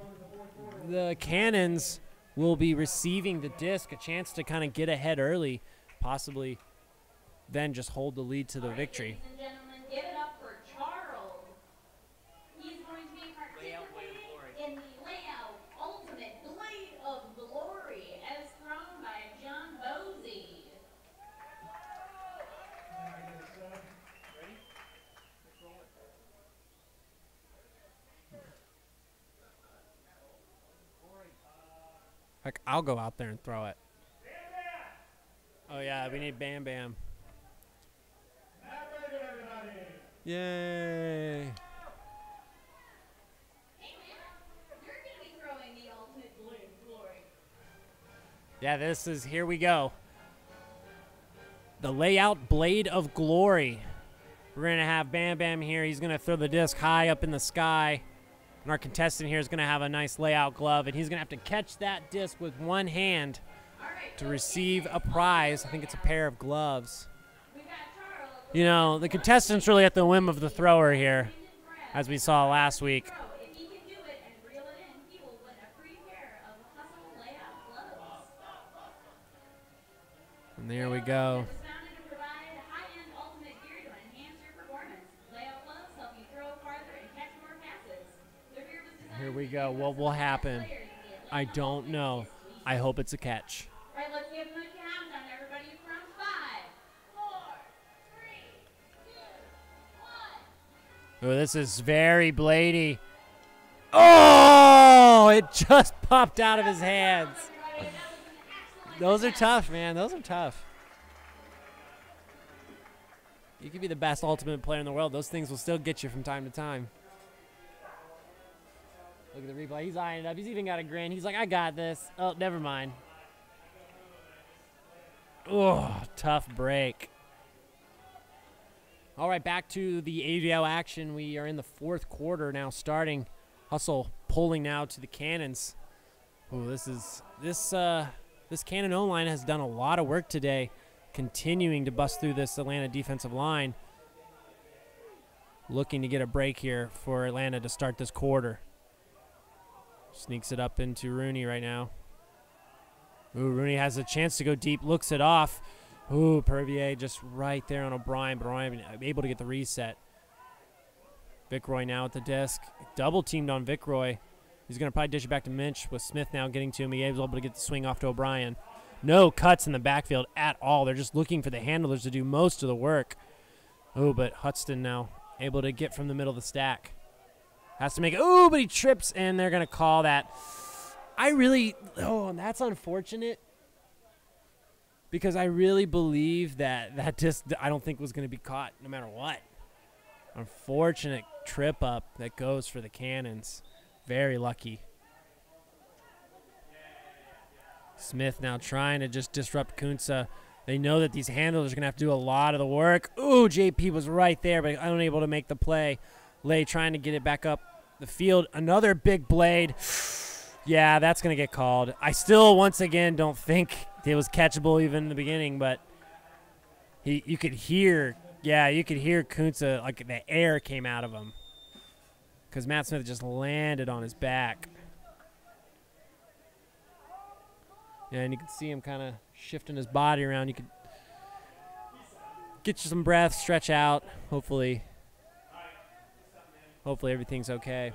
the Cannons will be receiving the disc, a chance to kind of get ahead early, possibly then just hold the lead to the victory. Ladies and gentlemen, give it up for Charles. He's going to be participating in the layout ultimate blade of glory as thrown by John Bosey. Like, I'll go out there and throw it. Oh, yeah, we need Bam Bam. Yay. Hey, man, you're going to be throwing the ultimate blade of glory. Yeah, this is, here we go. The layout Blade of Glory. We're going to have Bam Bam here. He's going to throw the disc high up in the sky. And our contestant here is going to have a nice layout glove. And he's going to have to catch that disc with one hand to receive a prize. I think it's a pair of gloves. You know, the contestant's really at the whim of the thrower here, as we saw last week. If he can do it and reel it in, he will win a free pair of Hustle layout gloves. And there we go. It was founded to provide high-end ultimate gear to enhance your performance. Layout gloves help you throw farther and catch more passes. Their gear was designed Here we go. What will happen? I don't know. I hope it's a catch. All right, let's give them a countdown, everybody, from 5, 4, 3, 2, 1. Oh, this is very bladey. Oh, it just popped out of his hands. Everybody, that was an excellent Those are attempt. tough, man. Those are tough. You could be the best ultimate player in the world. Those things will still get you from time to time. Look at the replay. He's eyeing it up. He's even got a grin. He's like, I got this. Oh, never mind. Oh, tough break. All right, back to the AVL action. We are in the fourth quarter now starting. Hustle pulling now to the Cannons. Oh, this Cannon O-line has done a lot of work today, continuing to bust through this Atlanta defensive line. Looking to get a break here for Atlanta to start this quarter. Sneaks it up into Rooney right now. Ooh, Rooney has a chance to go deep, looks it off. Ooh, Pervier just right there on O'Brien, but O'Brien able to get the reset. Vicroy now at the disc. Double teamed on Vicroy. He's going to probably dish it back to Minch with Smith now getting to him. He was able to get the swing off to O'Brien. No cuts in the backfield at all. They're just looking for the handlers to do most of the work. Oh, but Hudson now able to get from the middle of the stack. Has to make it. Ooh, but he trips, and they're going to call that. And that's unfortunate because I really believe that disc, I don't think was going to be caught no matter what. Unfortunate trip up that goes for the Cannons. Very lucky. Smith now trying to just disrupt Kunsa. They know that these handlers are going to have to do a lot of the work. Ooh, JP was right there, but unable to make the play. Lay trying to get it back up the field. Another big blade. Yeah, that's going to get called. I still, once again, don't think it was catchable even in the beginning, but you could hear Kunsa, like the air came out of him because Matt Smith just landed on his back. Yeah, and you can see him kind of shifting his body around. You could get you some breath, stretch out. Hopefully everything's okay.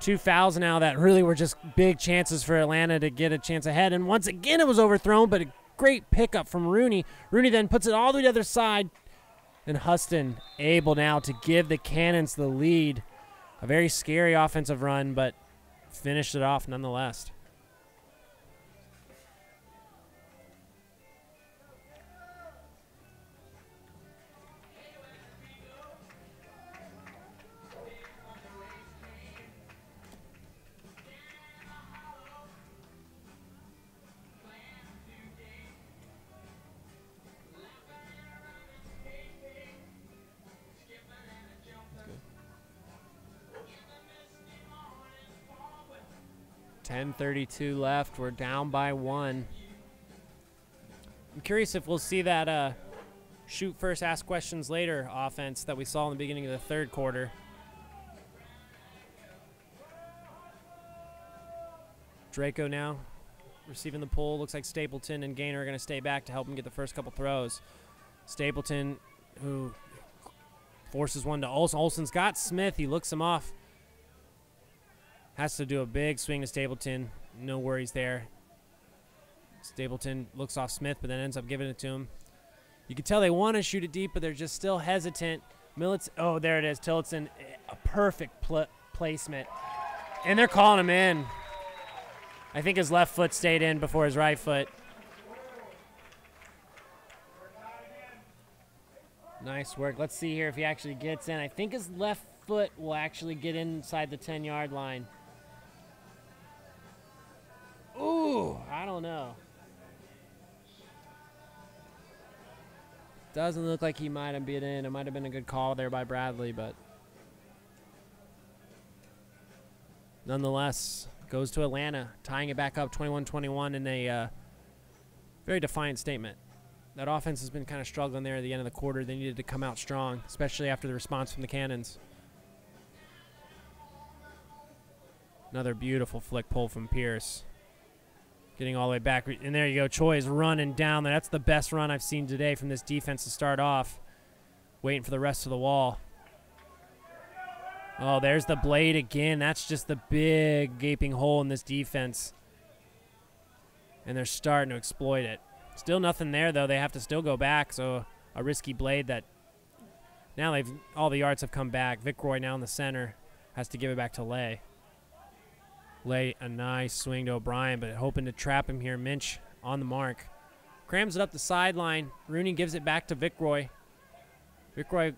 2 fouls now that really were just big chances for Atlanta to get a chance ahead. And once again, it was overthrown, but a great pickup from Rooney. Rooney then puts it all the way to the other side. And Huston able now to give the Cannons the lead. A very scary offensive run, but finished it off nonetheless. .10:32 left. We're down by 1. I'm curious if we'll see that shoot first, ask questions later offense that we saw in the beginning of the third quarter. Draco now receiving the pull. Looks like Stapleton and Gaynor are going to stay back to help him get the first couple throws. Stapleton, who forces one to Olsen. Olsen's got Smith. He looks him off. Has to do a big swing to Stapleton. No worries there. Stapleton looks off Smith, but then ends up giving it to him. You can tell they want to shoot it deep, but they're just still hesitant. Oh, there it is. Tillotson, a perfect placement. And they're calling him in. I think his left foot stayed in before his right foot. Nice work. Let's see here if he actually gets in. I think his left foot will actually get inside the 10-yard line. Ooh, I don't know. Doesn't look like he might have been in. It might have been a good call there by Bradley, but nonetheless, goes to Atlanta, tying it back up 21-21 in a very defiant statement. That offense has been kind of struggling there at the end of the quarter. They needed to come out strong, especially after the response from the Cannons. Another beautiful flick pull from Pierce. Getting all the way back. And there you go. Choi is running down there. That's the best run I've seen today from this defense to start off. Waiting for the rest of the wall. Oh, there's the blade again. That's just the big gaping hole in this defense. And they're starting to exploit it. Still nothing there, though. They have to still go back, so a risky blade that now all the yards have come back. Vic Roy now in the center has to give it back to Lay. Lay a nice swing to O'Brien, but hoping to trap him here. Minch on the mark. Crams it up the sideline. Rooney gives it back to Vic Roy. Vic Roy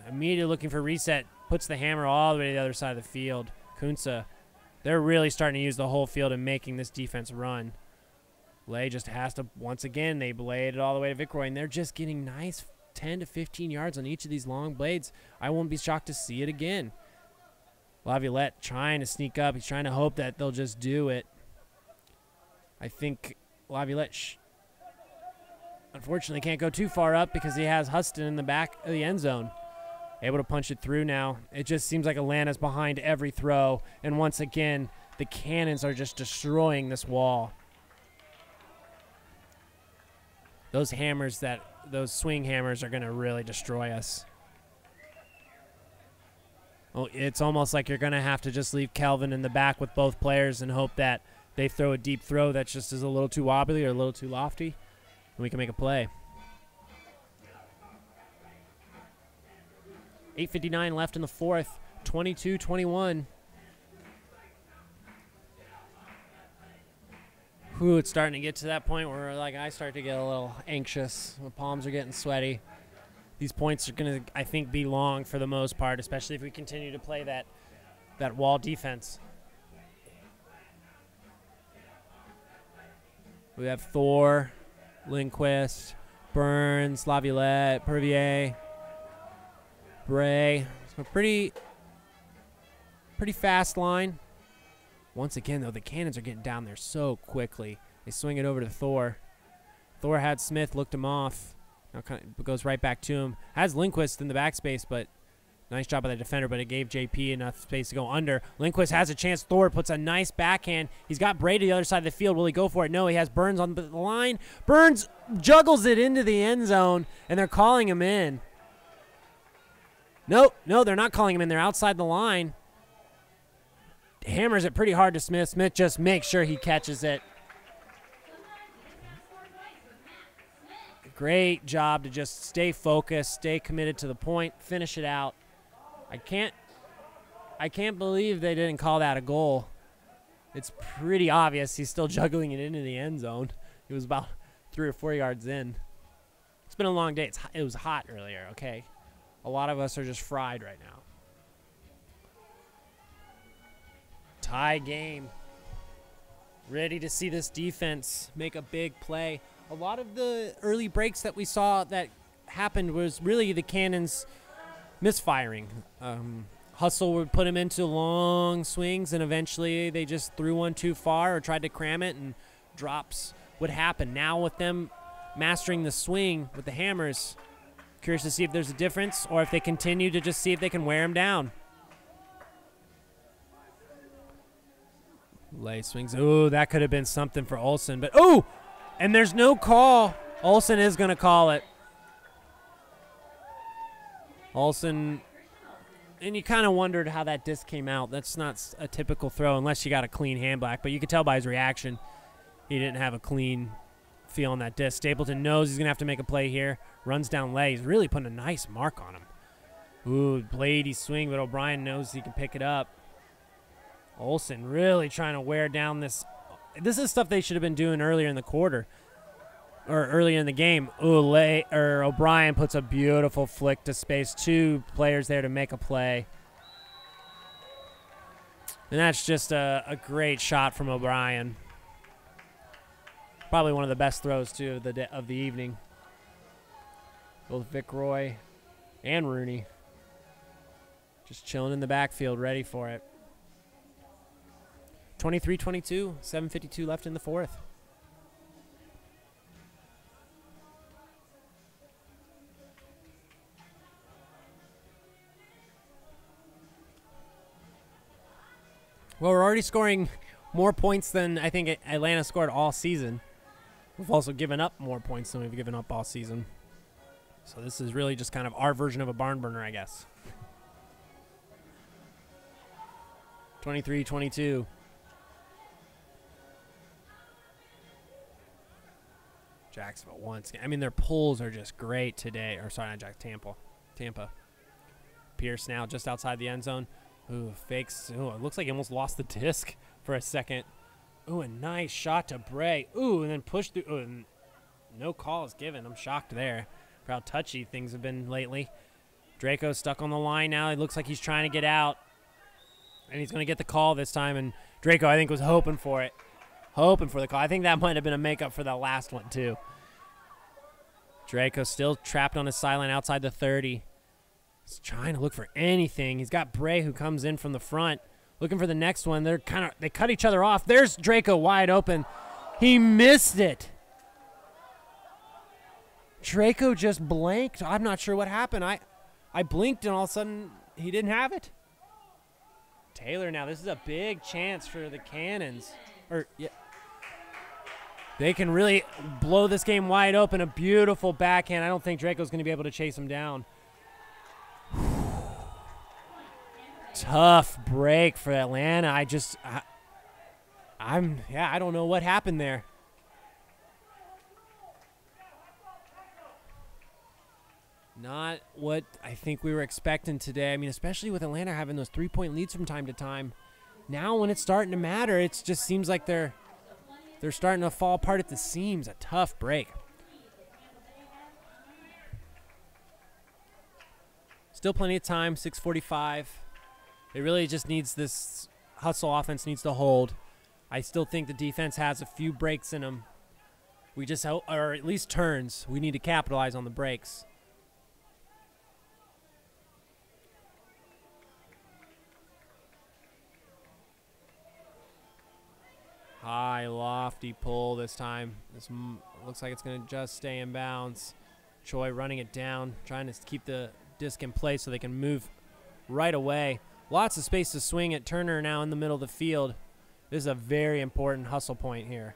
immediately looking for reset. Puts the hammer all the way to the other side of the field. Kunsa, they're really starting to use the whole field and making this defense run. Lay just has to, once again, they blade it all the way to Vic Roy, and they're just getting nice 10 to 15 yards on each of these long blades. I won't be shocked to see it again. Laviolette trying to sneak up. He's trying to hope that they'll just do it. I think Laviolette unfortunately can't go too far up because he has Huston in the back of the end zone. Able to punch it through now. It just seems like Atlanta's behind every throw. And once again, the Cannons are just destroying this wall. Those hammers, those swing hammers are going to really destroy us. Oh, it's almost like you're going to have to just leave Kelvin in the back with both players and hope that they throw a deep throw that just is a little too wobbly or a little too lofty, and we can make a play. 8:59 left in the fourth, 22-21. Ooh, it's starting to get to that point where I start to get a little anxious. My palms are getting sweaty. These points are going to, I think, be long for the most part, especially if we continue to play that wall defense. We have Thor, Lindquist, Burns, Laviolette, Pervier, Bray. So a pretty fast line. Once again, though, the Cannons are getting down there so quickly. They swing it over to Thor. Thor had Smith, looked him off. Now kind of goes right back to him. Has Lindquist in the backspace, but nice job by the defender, but it gave JP enough space to go under. Lindquist has a chance. Thor puts a nice backhand. He's got Bray to the other side of the field. Will he go for it? No, he has Burns on the line. Burns juggles it into the end zone, and they're calling him in. No, they're not calling him in. They're outside the line. Hammers it pretty hard to Smith. Smith just makes sure he catches it. Great job to just stay focused, stay committed to the point, finish it out. I can't believe they didn't call that a goal. It's pretty obvious he's still juggling it into the end zone. It was about 3 or 4 yards in. It's been a long day. It was hot earlier, okay? A lot of us are just fried right now. Tie game. Ready to see this defense make a big play. A lot of the early breaks that we saw that happened was really the Cannons misfiring. Hustle would put him into long swings, and eventually they just threw one too far or tried to cram it, and drops would happen. Now with them mastering the swing with the hammers, curious to see if there's a difference or if they continue to just see if they can wear him down. Lay swings. Ooh, that could have been something for Olsen, but ooh! And there's no call. Olsen is going to call it. Olsen, and you kind of wondered how that disc came out. That's not a typical throw unless you got a clean hand black, but you could tell by his reaction he didn't have a clean feel on that disc. Stapleton knows he's going to have to make a play here. Runs down Lay. He's really putting a nice mark on him. Ooh, bladey swing, but O'Brien knows he can pick it up. Olsen really trying to wear down this This is stuff they should have been doing earlier in the quarter or earlier in the game. Ooh, O'Brien puts a beautiful flick to space. 2 players there to make a play. And that's just a great shot from O'Brien. Probably one of the best throws, too, of the evening. Both Vic Roy and Rooney just chilling in the backfield, ready for it. 23-22, 7:52 left in the fourth. Well, we're already scoring more points than I think Atlanta scored all season. We've also given up more points than we've given up all season. So this is really just kind of our version of a barn burner, I guess. 23-22. Jacksonville once again. I mean, their pulls are just great today. Or sorry, not Tampa. Pierce now just outside the end zone. Ooh, fakes. Ooh, it looks like he almost lost the disc for a second. Ooh, a nice shot to Bray. Ooh, and then push through. Ooh, and no call is given. I'm shocked there for how touchy things have been lately. Draco's stuck on the line now. It looks like he's trying to get out. And he's going to get the call this time. And Draco, I think, was hoping for it. Hoping for the call. I think that might have been a makeup for that last one, too. Draco still trapped on his sideline outside the 30. He's trying to look for anything. He's got Bray who comes in from the front, looking for the next one. They cut each other off. There's Draco wide open. He missed it. Draco just blanked. I'm not sure what happened. I blinked and all of a sudden he didn't have it. Taylor now. This is a big chance for the Cannons. They can really blow this game wide open. A beautiful backhand. I don't think Draco's going to be able to chase him down. Tough break for Atlanta. I don't know what happened there. Not what I think we were expecting today. I mean, especially with Atlanta having those 3-point leads from time to time. Now when it's starting to matter, it just seems like they're starting to fall apart at the seams. A tough break. Still plenty of time, 6:45. It really just needs this hustle offense needs to hold. I still think the defense has a few breaks in them. We just, or at least turns. We need to capitalize on the breaks. High, lofty pull this time. This looks like it's going to just stay in bounds. Choi running it down, trying to keep the disc in place so they can move right away. Lots of space to swing at. Turner now in the middle of the field. This is a very important hustle point here.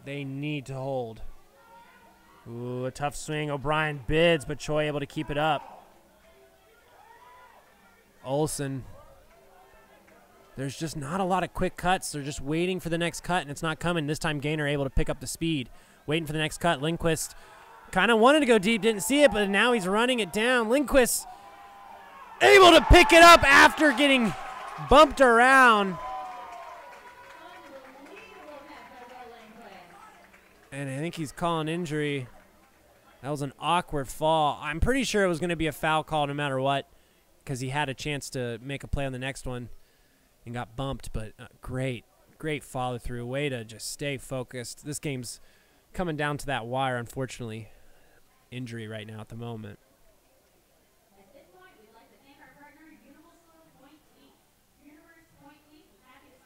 They need to hold. Ooh, a tough swing. O'Brien bids, but Choi able to keep it up. Olsen. There's just not a lot of quick cuts. They're just waiting for the next cut, and it's not coming. This time Gaynor able to pick up the speed. Waiting for the next cut. Lindquist kind of wanted to go deep, didn't see it, but now he's running it down. Lindquist able to pick it up after getting bumped around. And I think he's calling injury. That was an awkward fall. I'm pretty sure it was going to be a foul call no matter what, because he had a chance to make a play on the next one and got bumped, but great follow through. Way to just stay focused. This game's coming down to that wire, unfortunately. Injury right now at the moment. At this point, we'd like to thank our partner, Universal Point Tees. Universe Point Tees is happy to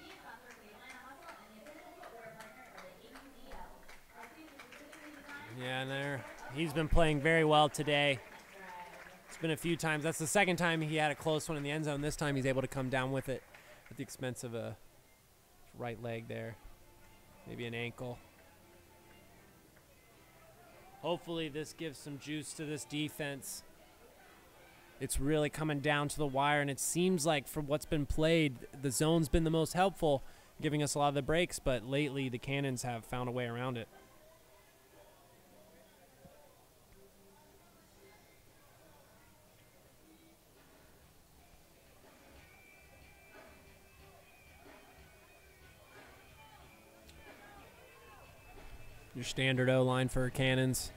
be a sponsor for the Atlanta Hustle and the official footwear partner of the AUDL. Our tees are specifically designed. Yeah, and there he's been playing very well today. It's been a few times. That's the second time he had a close one in the end zone. This time he's able to come down with it at the expense of a right leg there. Maybe an ankle. Hopefully this gives some juice to this defense. It's really coming down to the wire, and it seems like from what's been played, the zone's been the most helpful, giving us a lot of the breaks, but lately the Cannons have found a way around it. Your standard O-line for Cannons.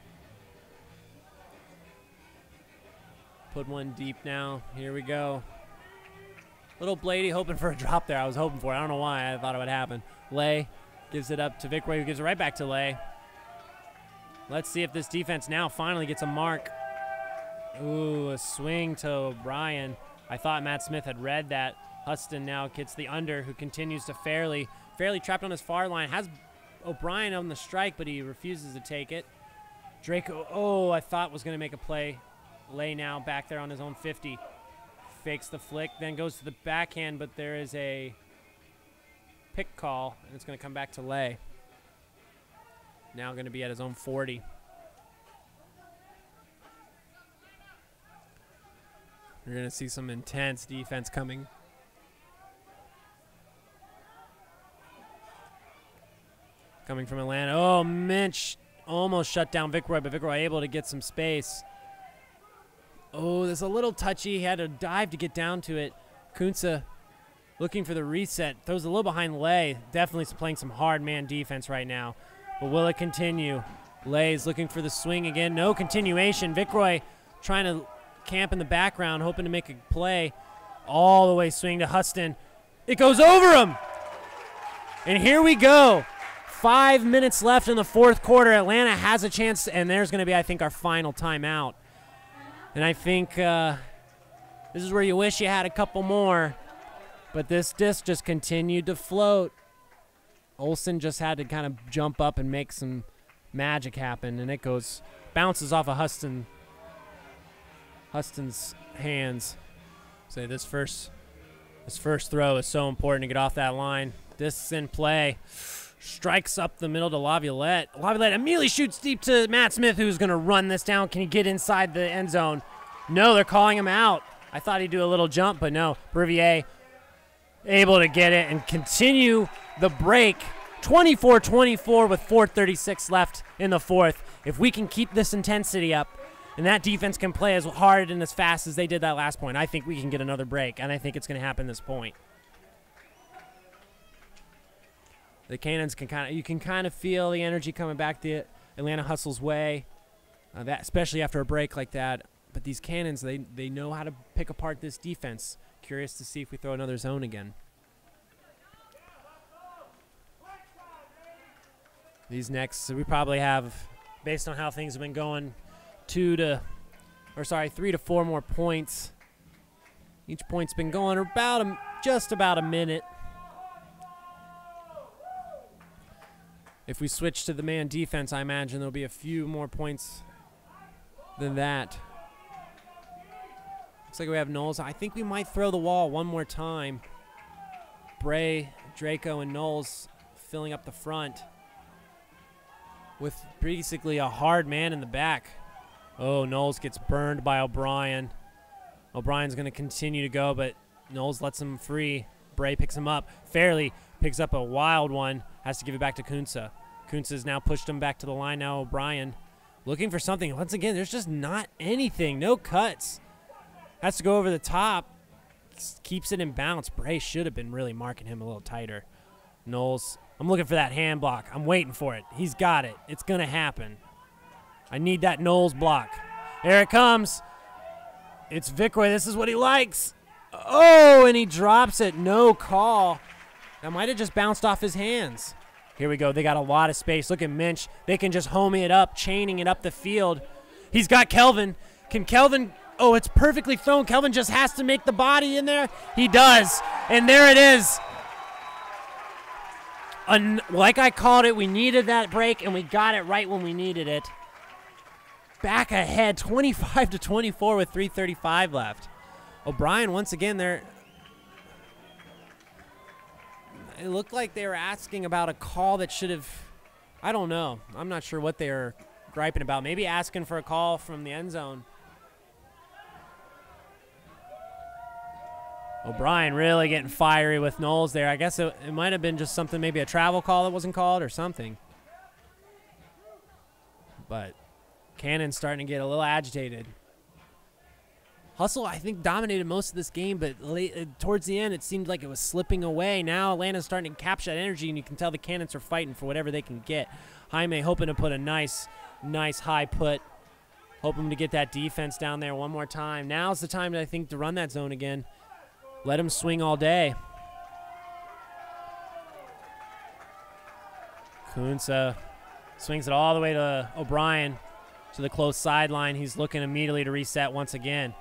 Put one deep now. Here we go. Little Blady hoping for a drop there. I was hoping for it. I don't know why. I thought it would happen. Lay gives it up to Vicroy, who gives it right back to Lay. Let's see if this defense now finally gets a mark. Ooh, a swing to O'Brien. I thought Matt Smith had read that. Huston now gets the under, who continues to Fairley trapped on his far line. Has O'Brien on the strike, but he refuses to take it. Draco, oh, I thought was going to make a play. Lay now back there on his own 50. Fakes the flick, then goes to the backhand, but there is a pick call, and it's going to come back to Lay. Now going to be at his own 40. You're going to see some intense defense coming. Coming from Atlanta. Oh, Minch almost shut down Vicroy, but Vicroy able to get some space. Oh, there's a little touchy. He had to dive to get down to it. Kunsa looking for the reset. Throws a little behind Lay. Definitely playing some hard man defense right now. But will it continue? Lay's looking for the swing again. No continuation. Vicroy trying to camp in the background, hoping to make a play. All the way swing to Huston. It goes over him. And here we go. 5 minutes left in the fourth quarter. Atlanta has a chance, and there's going to be, I think, our final timeout. And I think this is where you wish you had a couple more. But this disc just continued to float. Olsen just had to kind of jump up and make some magic happen, and it bounces off of Huston's hands. So this first throw is so important to get off that line. Disc's in play. Strikes up the middle to Laviolette. Laviolette immediately shoots deep to Matt Smith, who's going to run this down. Can he get inside the end zone? No, they're calling him out. I thought he'd do a little jump, but no. Brevier able to get it and continue the break. 24-24 with 4:36 left in the fourth. If we can keep this intensity up and that defense can play as hard and as fast as they did that last point, I think we can get another break, and I think it's going to happen this point. The Cannons you can kind of feel the energy coming back the Atlanta Hustle's way, that especially after a break like that. But these Cannons, they know how to pick apart this defense. Curious to see if we throw another zone again. These next, we probably have, based on how things have been going, 3 to 4 more points. Each point's been going just about a minute. If we switch to the man defense, I imagine there'll be a few more points than that. Looks like we have Knowles. I think we might throw the wall one more time. Bray, Draco, and Knowles filling up the front with basically a hard man in the back. Oh, Knowles gets burned by O'Brien. O'Brien's going to continue to go, but Knowles lets him free. Bray picks him up. Fairley picks up a wild one. Has to give it back to Kunsa. Kunsa's now pushed him back to the line now. O'Brien looking for something. Once again, there's just not anything. No cuts. Has to go over the top. Keeps it in bounds. Bray should have been really marking him a little tighter. Knowles, I'm looking for that hand block. I'm waiting for it. He's got it. It's going to happen. I need that Knowles block. There it comes. It's Vicroy. This is what he likes. Oh, and he drops it. No call. That might have just bounced off his hands. Here we go. They got a lot of space. Look at Minch. They can just homie it up, chaining it up the field. He's got Kelvin. Can Kelvin? Oh, it's perfectly thrown. Kelvin just has to make the body in there. He does. And there it is. Like I called it, we needed that break, and we got it right when we needed it. Back ahead, 25-24 with 3:35 left. O'Brien, once again, it looked like they were asking about a call that should have, I don't know. I'm not sure what they were griping about. Maybe asking for a call from the end zone. O'Brien really getting fiery with Knowles there. I guess it might have been just something, maybe a travel call that wasn't called or something. But Cannon's starting to get a little agitated. Hustle, I think, dominated most of this game, but towards the end, it seemed like it was slipping away. Now Atlanta's starting to capture that energy, and you can tell the Cannons are fighting for whatever they can get. Jaime hoping to put a nice high put, hoping to get that defense down there one more time. Now's the time, I think, to run that zone again. Let him swing all day. Kunsa swings it all the way to O'Brien to the close sideline. He's looking immediately to reset once again.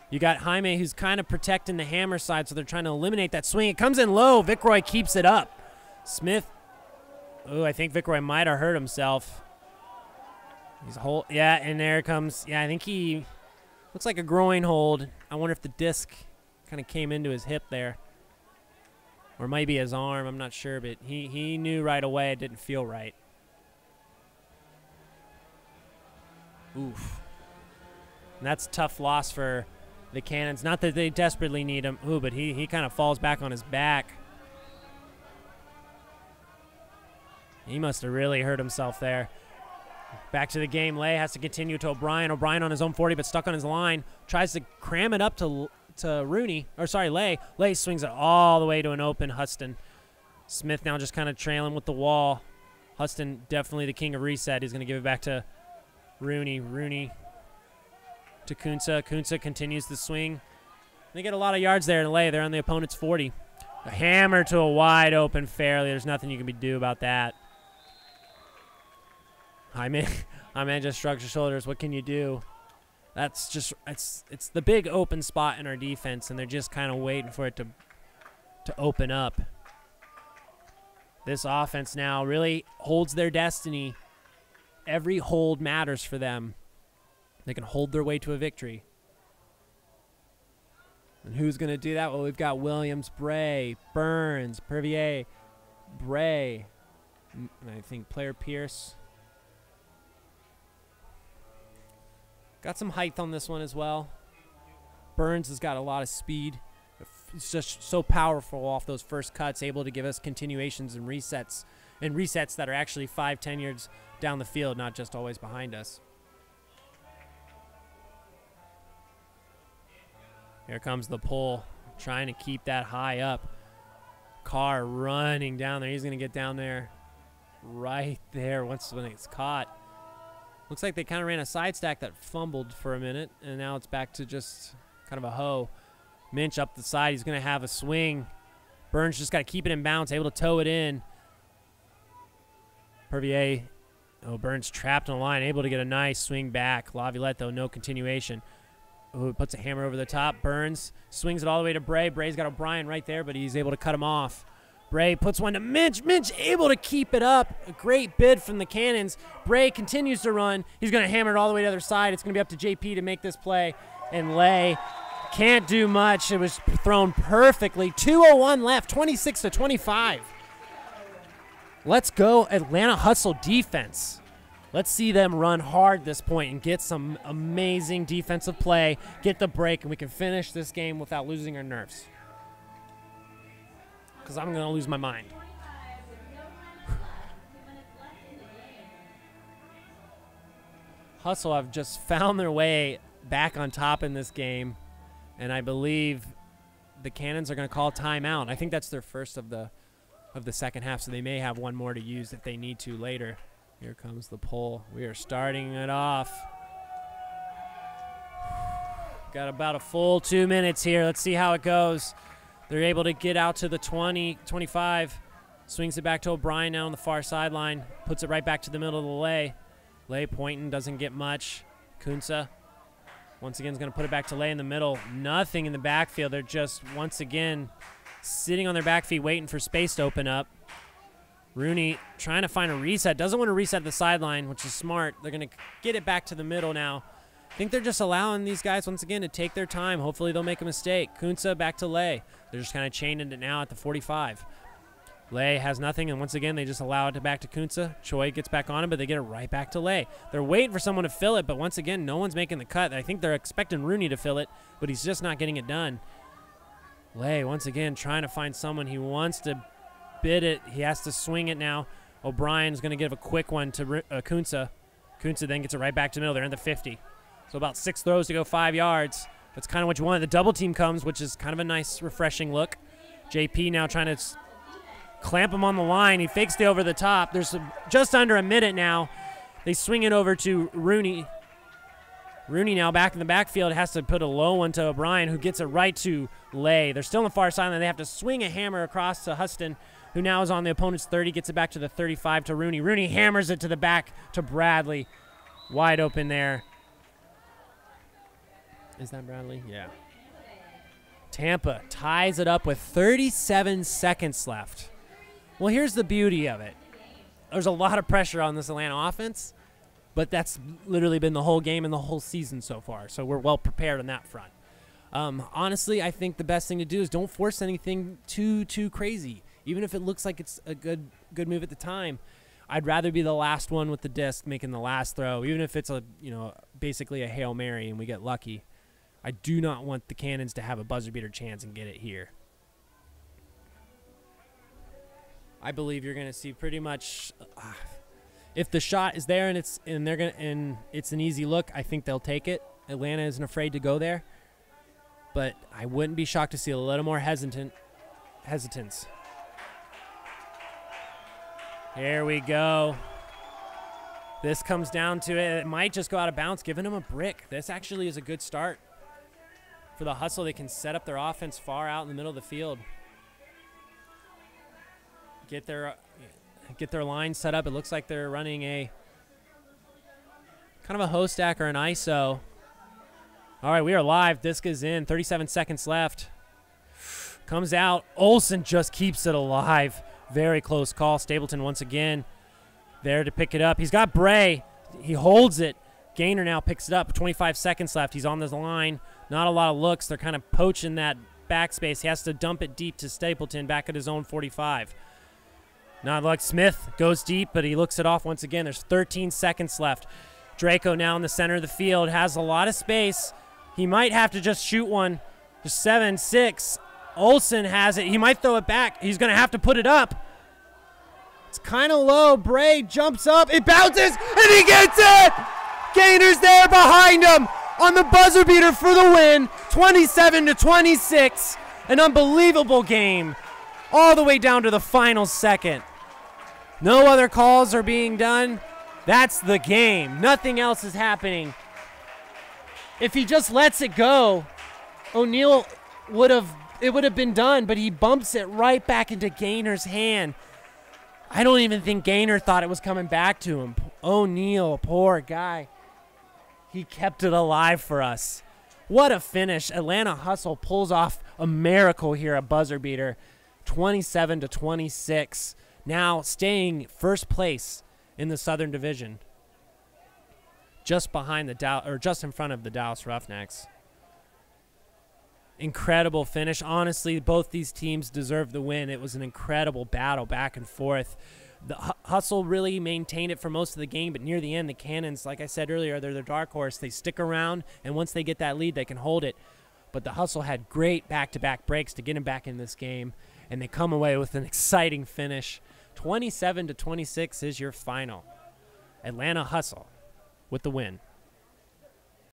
You got Jaime, who's kind of protecting the hammer side, so they're trying to eliminate that swing. It comes in low. Vicroy keeps it up. Smith, I think Vicroy might have hurt himself. Yeah, and there comes, I think he looks like a groin hold. I wonder if the disc kind of came into his hip there. Or maybe his arm, I'm not sure, but he knew right away it didn't feel right. Oof. And that's a tough loss for the Cannons. Not that they desperately need him. But he kind of falls back on his back. He must have really hurt himself there. Back to the game. Lay has to continue to O'Brien. O'Brien on his own 40, but stuck on his line. Tries to cram it up to Rooney. Or sorry, Lay. Lay swings it all the way to an open Huston. Smith now just kind of trailing with the wall. Huston definitely the king of reset. He's going to give it back to Rooney. Rooney to Kunsa. Kunsa continues the swing. They get a lot of yards there in Lay. They're on the opponent's 40. A hammer to a wide open Fairley. There's nothing you can do about that. Jaime just shrugs his shoulders. What can you do? That's just it's the big open spot in our defense, and they're just kind of waiting for it to open up. This offense now really holds their destiny. Every hold matters for them. They can hold their way to a victory. And who's going to do that? Well, we've got Williams, Bray, Burns, Pervier, Bray, and I think player Pierce. Got some height on this one as well. Burns has got a lot of speed. He's just so powerful off those first cuts, able to give us continuations and resets that are actually 5-10 yards down the field, not just always behind us. Here comes the pull, trying to keep that high up. Carr running down there. He's going to get down there right there when it's caught. Looks like they kind of ran a side stack that fumbled for a minute, and now it's back to just kind of a hoe. Minch up the side. He's going to have a swing. Burns just got to keep it in bounds, able to toe it in. Pervier. Burns trapped on the line, able to get a nice swing back. Laviolette, though, no continuation. Puts a hammer over the top. Burns swings it all the way to Bray. Bray's got O'Brien right there, but he's able to cut him off. Bray puts one to Minch. Minch able to keep it up. A great bid from the Cannons. Bray continues to run. He's going to hammer it all the way to the other side. It's going to be up to JP to make this play. And Lay can't do much. It was thrown perfectly. 2:01 left, 26-25. Let's go Atlanta Hustle defense. Let's see them run hard this point and get some amazing defensive play, get the break, and we can finish this game without losing our nerves. Because I'm going to lose my mind. Hustle have just found their way back on top in this game, and I believe the Cannons are going to call timeout. I think that's their first of the second half, so they may have one more to use if they need to later. Here comes the pull. We are starting it off. Got about a full 2 minutes here. Let's see how it goes. They're able to get out to the 20, 25. Swings it back to O'Brien now on the far sideline. Puts it right back to the middle of the Lay. Lay pointing, doesn't get much. Kunsa once again is going to put it back to Lay in the middle. Nothing in the backfield. They're just once again sitting on their back feet waiting for space to open up. Rooney trying to find a reset. Doesn't want to reset the sideline, which is smart. They're going to get it back to the middle now. I think they're just allowing these guys, once again, to take their time. Hopefully they'll make a mistake. Kunsa back to Lay. They're just kind of chaining it now at the 45. Lay has nothing, and once again, they just allow it back to Kunsa. Choi gets back on him, but they get it right back to Lay. They're waiting for someone to fill it, but once again, no one's making the cut. I think they're expecting Rooney to fill it, but he's just not getting it done. Lay, once again, trying to find someone he wants to bid it. He has to swing it now. O'Brien's going to give a quick one to Kunsa. Kunsa then gets it right back to the middle. They're in the 50. So about 6 throws to go 5 yards. That's kind of what you want. The double team comes, which is kind of a nice, refreshing look. JP now trying to clamp him on the line. He fakes the over the top. There's just under a minute now. They swing it over to Rooney. Rooney now back in the backfield has to put a low one to O'Brien, who gets it right to Lay. They're still on the far sideline. They have to swing a hammer across to Huston, who now is on the opponent's 30, gets it back to the 35 to Rooney. Rooney hammers it to the back to Bradley. Wide open there. Is that Bradley? Yeah. Tampa ties it up with 37 seconds left. Well, here's the beauty of it. There's a lot of pressure on this Atlanta offense, but that's literally been the whole game and the whole season so far, so we're well prepared on that front. Honestly, I think the best thing to do is don't force anything too crazy. Even if it looks like it's a good move at the time, I'd rather be the last one with the disc making the last throw, even if it's basically a Hail Mary and we get lucky. I do not want the Cannons to have a buzzer beater chance and get it here. I believe you're going to see pretty much if the shot is there and it's an easy look, I think they'll take it. Atlanta isn't afraid to go there, but I wouldn't be shocked to see a little more hesitance. Here we go. This comes down to it. It might just go out of bounds, giving them a brick. This actually is a good start for the Hustle. They can set up their offense far out in the middle of the field. Get their line set up. It looks like they're running a kind of a hoe stack or an ISO. All right, we are live. Disc is in. 37 seconds left. Comes out. Olsen just keeps it alive. Very close call. Stapleton once again there to pick it up. He's got Bray. He holds it. Gaynor now picks it up. 25 seconds left. He's on this line. Not a lot of looks. They're kind of poaching that backspace. He has to dump it deep to Stapleton back at his own 45. Not luck. Smith goes deep, but he looks it off once again. There's 13 seconds left. Draco now in the center of the field. Has a lot of space. He might have to just shoot one. Just 7, 6. Olsen has it. He might throw it back. He's going to have to put it up. It's kind of low. Bray jumps up. It bounces, and he gets it! Gaynor's there behind him on the buzzer beater for the win. 27-26. An unbelievable game. All the way down to the final second. No other calls are being done. That's the game. Nothing else is happening. If he just lets it go, O'Neal would have been done, but he bumps it right back into Gaynor's hand. I don't even think Gaynor thought it was coming back to him. O'Neal, poor guy. He kept it alive for us. What a finish. Atlanta Hustle pulls off a miracle here at buzzer beater. 27-26. Now staying first place in the Southern Division. Just behind just in front of the Dallas Roughnecks. Incredible finish. Honestly, both these teams deserve the win. It was an incredible battle back and forth. The Hustle really maintained it for most of the game, but near the end, the Cannons, like I said earlier, they're the dark horse. They stick around, and once they get that lead, they can hold it. But the Hustle had great back-to-back breaks to get them back in this game, and they come away with an exciting finish. 27-26 is your final. Atlanta Hustle with the win.